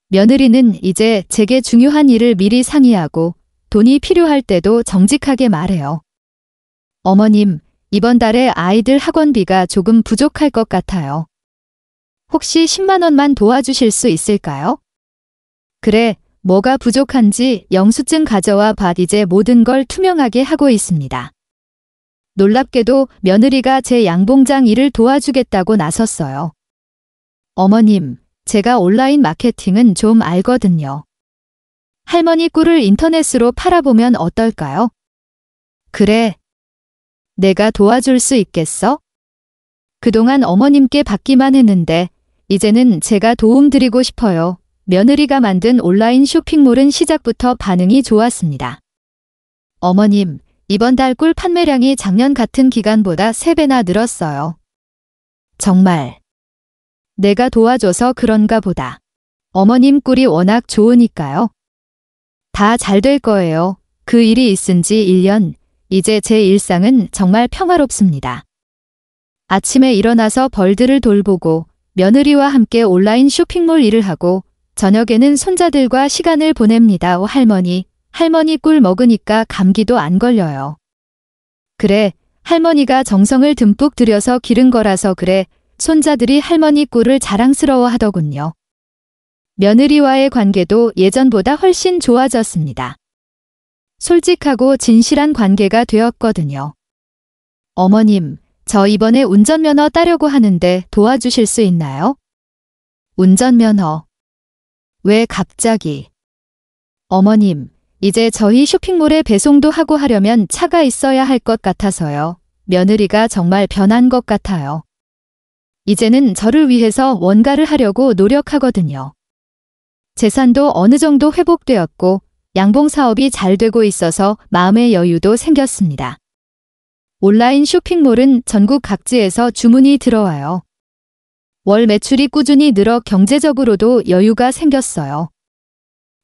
며느리는 이제 제게 중요한 일을 미리 상의하고 돈이 필요할 때도 정직하게 말해요. 어머님, 이번 달에 아이들 학원비가 조금 부족할 것 같아요. 혹시 10만 원만 도와주실 수 있을까요? 그래, 뭐가 부족한지 영수증 가져와 봐. 이제 모든 걸 투명하게 하고 있습니다. 놀랍게도 며느리가 제 양봉장 일을 도와주겠다고 나섰어요. 어머님, 제가 온라인 마케팅은 좀 알거든요. 할머니 꿀을 인터넷으로 팔아보면 어떨까요? 그래. 내가 도와줄 수 있겠어? 그동안 어머님께 받기만 했는데 이제는 제가 도움드리고 싶어요. 며느리가 만든 온라인 쇼핑몰은 시작부터 반응이 좋았습니다. 어머님, 이번 달 꿀 판매량이 작년 같은 기간보다 3배나 늘었어요. 정말. 내가 도와줘서 그런가 보다. 어머님 꿀이 워낙 좋으니까요. 다 잘 될 거예요. 그 일이 있은 지 1년. 이제 제 일상은 정말 평화롭습니다. 아침에 일어나서 벌들을 돌보고 며느리와 함께 온라인 쇼핑몰 일을 하고 저녁에는 손자들과 시간을 보냅니다. 할머니 꿀 먹으니까 감기도 안 걸려요. 그래, 할머니가 정성을 듬뿍 들여서 기른 거라서 그래. 손자들이 할머니 꿀을 자랑스러워 하더군요. 며느리와의 관계도 예전보다 훨씬 좋아졌습니다. 솔직하고 진실한 관계가 되었거든요. 어머님, 저 이번에 운전면허 따려고 하는데 도와주실 수 있나요? 운전면허. 왜 갑자기? 어머님, 이제 저희 쇼핑몰에 배송도 하고 하려면 차가 있어야 할 것 같아서요. 며느리가 정말 변한 것 같아요. 이제는 저를 위해서 뭔가를 하려고 노력하거든요. 재산도 어느 정도 회복되었고 양봉 사업이 잘 되고 있어서 마음의 여유도 생겼습니다. 온라인 쇼핑몰은 전국 각지에서 주문이 들어와요. 월 매출이 꾸준히 늘어 경제적으로도 여유가 생겼어요.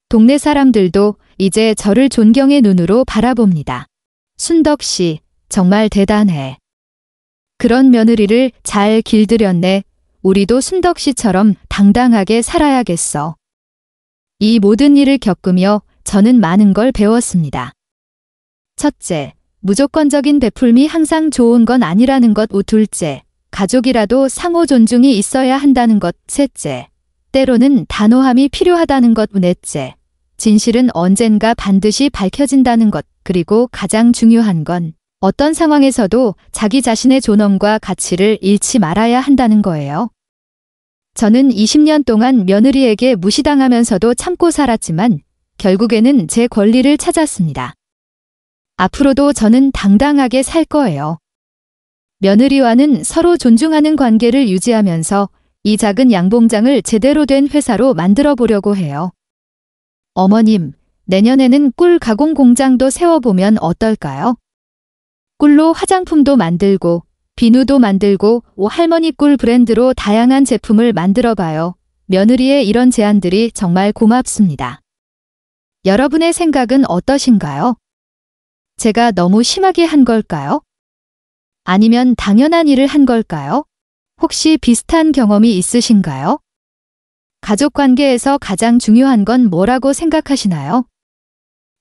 동네 사람들도 이제 저를 존경의 눈으로 바라봅니다. 순덕 씨, 정말 대단해. 그런 며느리를 잘 길들였네. 우리도 순덕 씨처럼 당당하게 살아야겠어. 이 모든 일을 겪으며 저는 많은 걸 배웠습니다. 첫째, 무조건적인 베풀미 항상 좋은 건 아니라는 것. 둘째, 가족이라도 상호 존중이 있어야 한다는 것. 셋째, 때로는 단호함이 필요하다는 것. 넷째, 진실은 언젠가 반드시 밝혀진다는 것. 그리고 가장 중요한 건 어떤 상황에서도 자기 자신의 존엄과 가치를 잃지 말아야 한다는 거예요. 저는 20년 동안 며느리에게 무시당하면서도 참고 살았지만 결국에는 제 권리를 찾았습니다. 앞으로도 저는 당당하게 살 거예요. 며느리와는 서로 존중하는 관계를 유지하면서 이 작은 양봉장을 제대로 된 회사로 만들어 보려고 해요. 어머님, 내년에는 꿀 가공 공장도 세워보면 어떨까요? 꿀로 화장품도 만들고 비누도 만들고 할머니 꿀 브랜드로 다양한 제품을 만들어봐요. 며느리의 이런 제안들이 정말 고맙습니다. 여러분의 생각은 어떠신가요? 제가 너무 심하게 한 걸까요? 아니면 당연한 일을 한 걸까요? 혹시 비슷한 경험이 있으신가요? 가족 관계에서 가장 중요한 건 뭐라고 생각하시나요?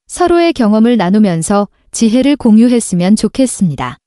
서로의 경험을 나누면서 지혜를 공유했으면 좋겠습니다.